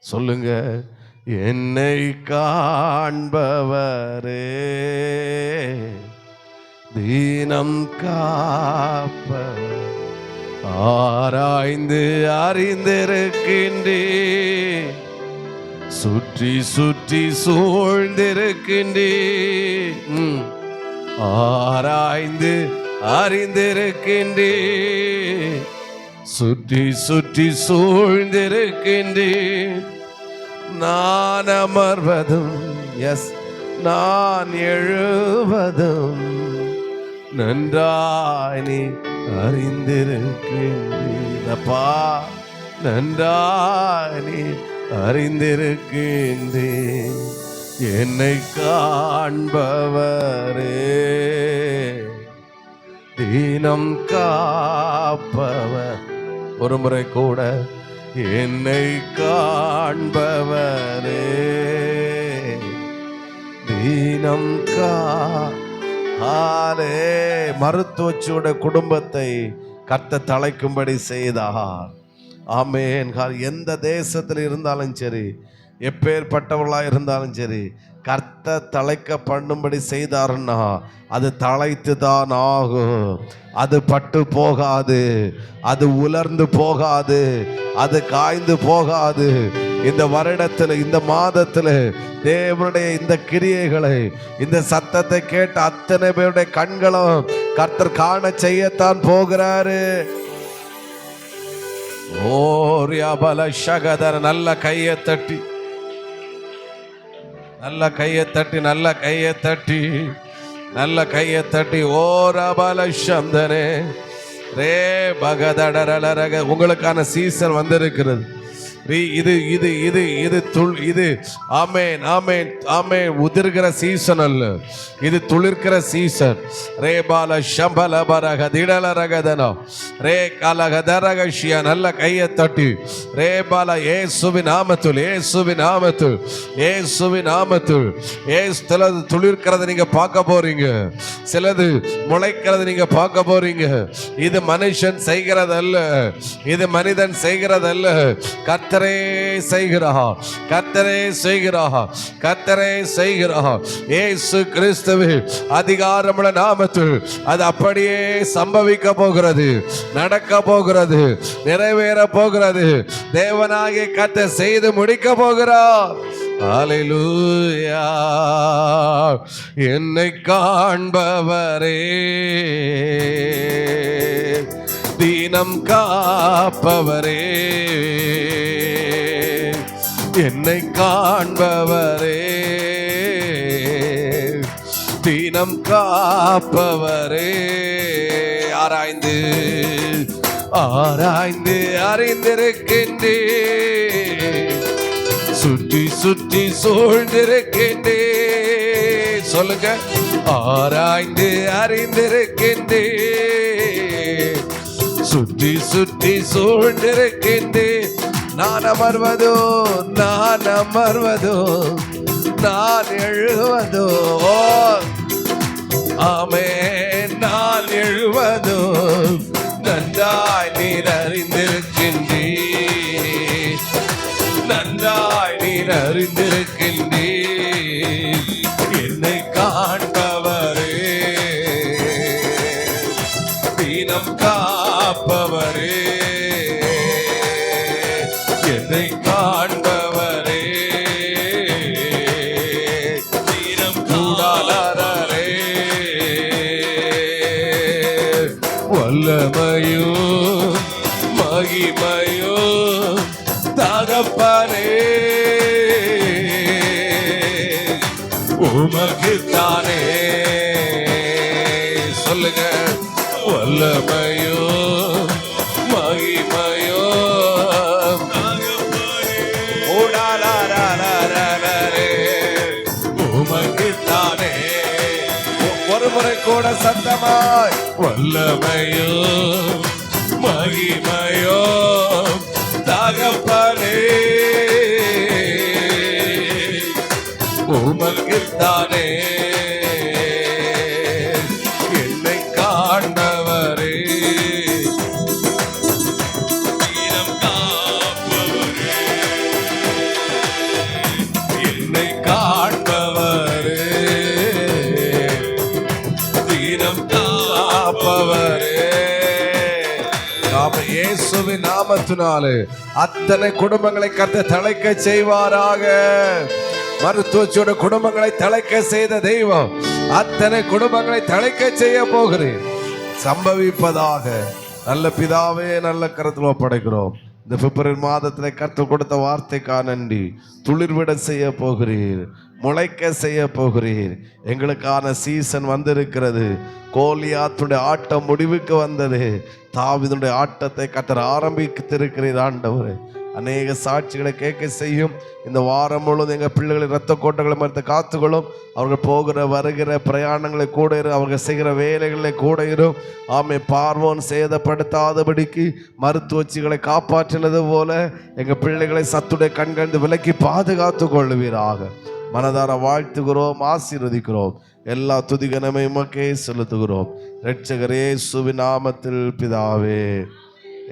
Speaker 1: சொல்லுங்க, என்னை காண்பவரே, தீனம் காப்பவர். ஆராய்ந்து அறிந்திருக்கின்றே, சுற்றி சுற்றி சூழ்ந்திருக்கின்றே. ஆராய்ந்து அறிந்திருக்கின்றே, சுற்றி சுற்றி சூழ்ந்திருக்கின்றே. நான் அமர்வதும் நான் எழுவதும் நன்றாய் நீ அறிந்திருக்கின்றீரப்பா, நன்றாய் நீ அறிந்திருக்கின்றே. என்னை காண்பவரே, தீனம் காப்பவர். ஒரு முறை கூட, என்னை காண்பவரே, தீனம் மருத்துவச்சியோட குடும்பத்தை கர்த்தர் தழைக்கும்படி செய்தார். ஆமென். எந்த தேசத்தில் இருந்தாலும் சரி, எப்பேற்பட்டவர்களாக இருந்தாலும் சரி, கர்த்தர் தழைக்க பண்ணும்படி செய்தாருன்னா அது தழைத்து தான் ஆகும். அது பட்டு போகாது, அது உலர்ந்து போகாது, அது காய்ந்து போகாது. இந்த வருடத்தில், இந்த மாதத்தில் தேவனுடைய இந்த கிரியைகளை, இந்த சத்தத்தை கேட்ட அத்தனை பேருடைய கண்களும் கர்த்தர் காண செய்யத்தான் போகிறாரு. ஓரியாபல ஷகதர. நல்ல கையை தட்டி, நல்ல கையை தட்டி, நல்ல கையை தட்டி, நல்ல கையை தட்டி. ஓரபல சந்தனே ரே பகதடரலரக. உங்களுக்கான சீசன் வந்திருக்கிறது. இது இது இது இது இது ஆமென் ஆமென் ஆமென். உதிர்கிற சீசன் அல்ல, இது துளிர்க்கிற சீசன். ரே பால ஷம்பல பரக திடலரகதனோ ரே கலகதரகஷியா. நல்ல கையை தட்டி ரே பால இயேசுவின் நாமத்தில், இயேசுவின் நாமத்தில், இயேசுவின் நாமத்தில். சிலது துளிர்க்கிறத நீங்க பார்க்க போறீங்க, சிலது முளைக்கிறது நீங்க பார்க்க போறீங்க. இது மனுஷன் செய்கிறதல்ல, இது மனிதன் செய்கிறதல்ல. கர்த்தரே செய்கிறார், கர்த்தரே செய்கிறார், கர்த்தரே செய்கிறார். இயேசு கிறிஸ்துவின் அதிகாரமுள்ள நாமத்தில் அது அப்படியே சம்பவிக்க போகிறது, நடக்க போகிறது, நிறைவேற போகிறது. தேவனாகிய கர்த்தர் செய்து முடிக்க போகிறார். ஹல்லேலூயா. என்னை காண்பவரே, தீனம் காப்பவரே, என்னை காண்பவரே, தீனம் காப்பவரே. ஆராய்ந்து ஆராய்ந்து அறிந்திருக்கின்றே, சுற்றி சுற்றி சூழ்ந்திருக்கின்றே. சொல்லுங்க, ஆராய்ந்து அறிந்திருக்கின்றே, சுற்றி சுற்றி சூழ்ந்திருக்கின்றே. நான் அமர்வதோ, நான் அமர்வதோ, நான் எழுவதோ. ஆமென். நான் எழுவதோ நன்றாய் நீர் அறிந்திருக்கின்றே, நன்றாய் நீர் அறிந்திருக்கின்றே. என்னை காண்பவரே, தீனம் காப்பவரே, என்னை காண்பவரே, தீனம் கூடாளரே. வல்லமையும் மகிமையும் தகப்பனே உமக்குத்தானே. சொல்லுங்க, வல்லமையும் மகிமையும் கூட சத்தமாய் வல்லமையோ மகிமையோ தகப்பனே உமக்குத்தானே. என்னை காண்டவரே தீனம் காப்பவரே என்னை காண்பவரே தீனம் காப்பவரே. நாம இயேசுவின் நாமத்தினாலே அத்தனை குடும்பங்களை கர்த்தர் தழைக்க செய்வாராக. மருத்துவச்சியோட குடும்பங்களை தழைக்க செய்த தெய்வம் அத்தனை குடும்பங்களை தழைக்க செய்ய போகிறேன் சம்பவிப்பதாக. நல்ல பிதாவே, நல்ல கருத்தில் ஒப்படைக்கிறோம். இந்த பிப்ரவரி மாதத்தில் கர்த்தர் கொடுத்த வார்த்தைக்காக நன்றி. துளிர்விட செய்ய போகிறீர், முளைக்க செய்ய போகிறீர். எங்களுக்கான சீசன் வந்திருக்கிறது. கோலியாத்துடைய ஆட்டம் முடிவுக்கு வந்தது. தாவீதுடைய ஆட்டத்தை கர்த்தர் ஆரம்பித்திருக்கிறீர் ஆண்டவரே. அநேக சாட்சிகளை கேட்க செய்யும். இந்த வாரம் முழுவதும் எங்கள் பிள்ளைகளின் இரத்த கோட்டைகளை மறுத்து காத்துக்கொள்ளும். அவர்கள் போகிற வருகிற பிரயாணங்களை கூட இரு, அவர்கள் செய்கிற வேலைகளை கூட இரும். ஆமை பார்வோன் சேதப்படுத்தாதபடிக்கு மருத்துவச்சிகளை காப்பாற்றினது போல எங்கள் பிள்ளைகளை சத்துடைய கண்கண்டு விலக்கி பாதுகாத்து கொள்ளுவீராக. மனதார வாழ்த்துகிறோம், ஆசீர்வதிக்கிறோம். எல்லா துதிகனமே உமக்கே செலுத்துகிறோம். இரட்சகர் இயேசுவின் நாமத்தில் பிதாவே.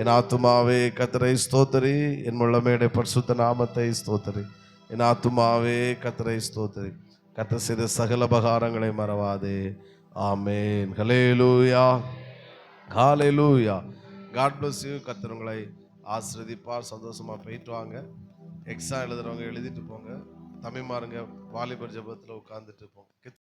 Speaker 1: என் ஆத்துமாவே கர்த்தரை ஸ்தோத்திரி, என் முள்ளமேடைய பரிசுத்த நாமத்தை ஸ்தோத்திரி. என் ஆத்துமாவே கர்த்தரை ஸ்தோத்திரி, கர்த்தர் செய்த சகல உபகாரங்களை மறவாதே. Amen. Hallelujah, hallelujah. God bless you. கர்த்தர் உங்களை ஆசீர்வதிப்பார். சந்தோஷமா போயிட்டு வாங்க. எக்ஸாம் எழுதுறவங்க எழுதிட்டு போங்க. தமிழ்மாருங்க வாலிபர் ஜெபத்தில் உட்கார்ந்துட்டு போங்க.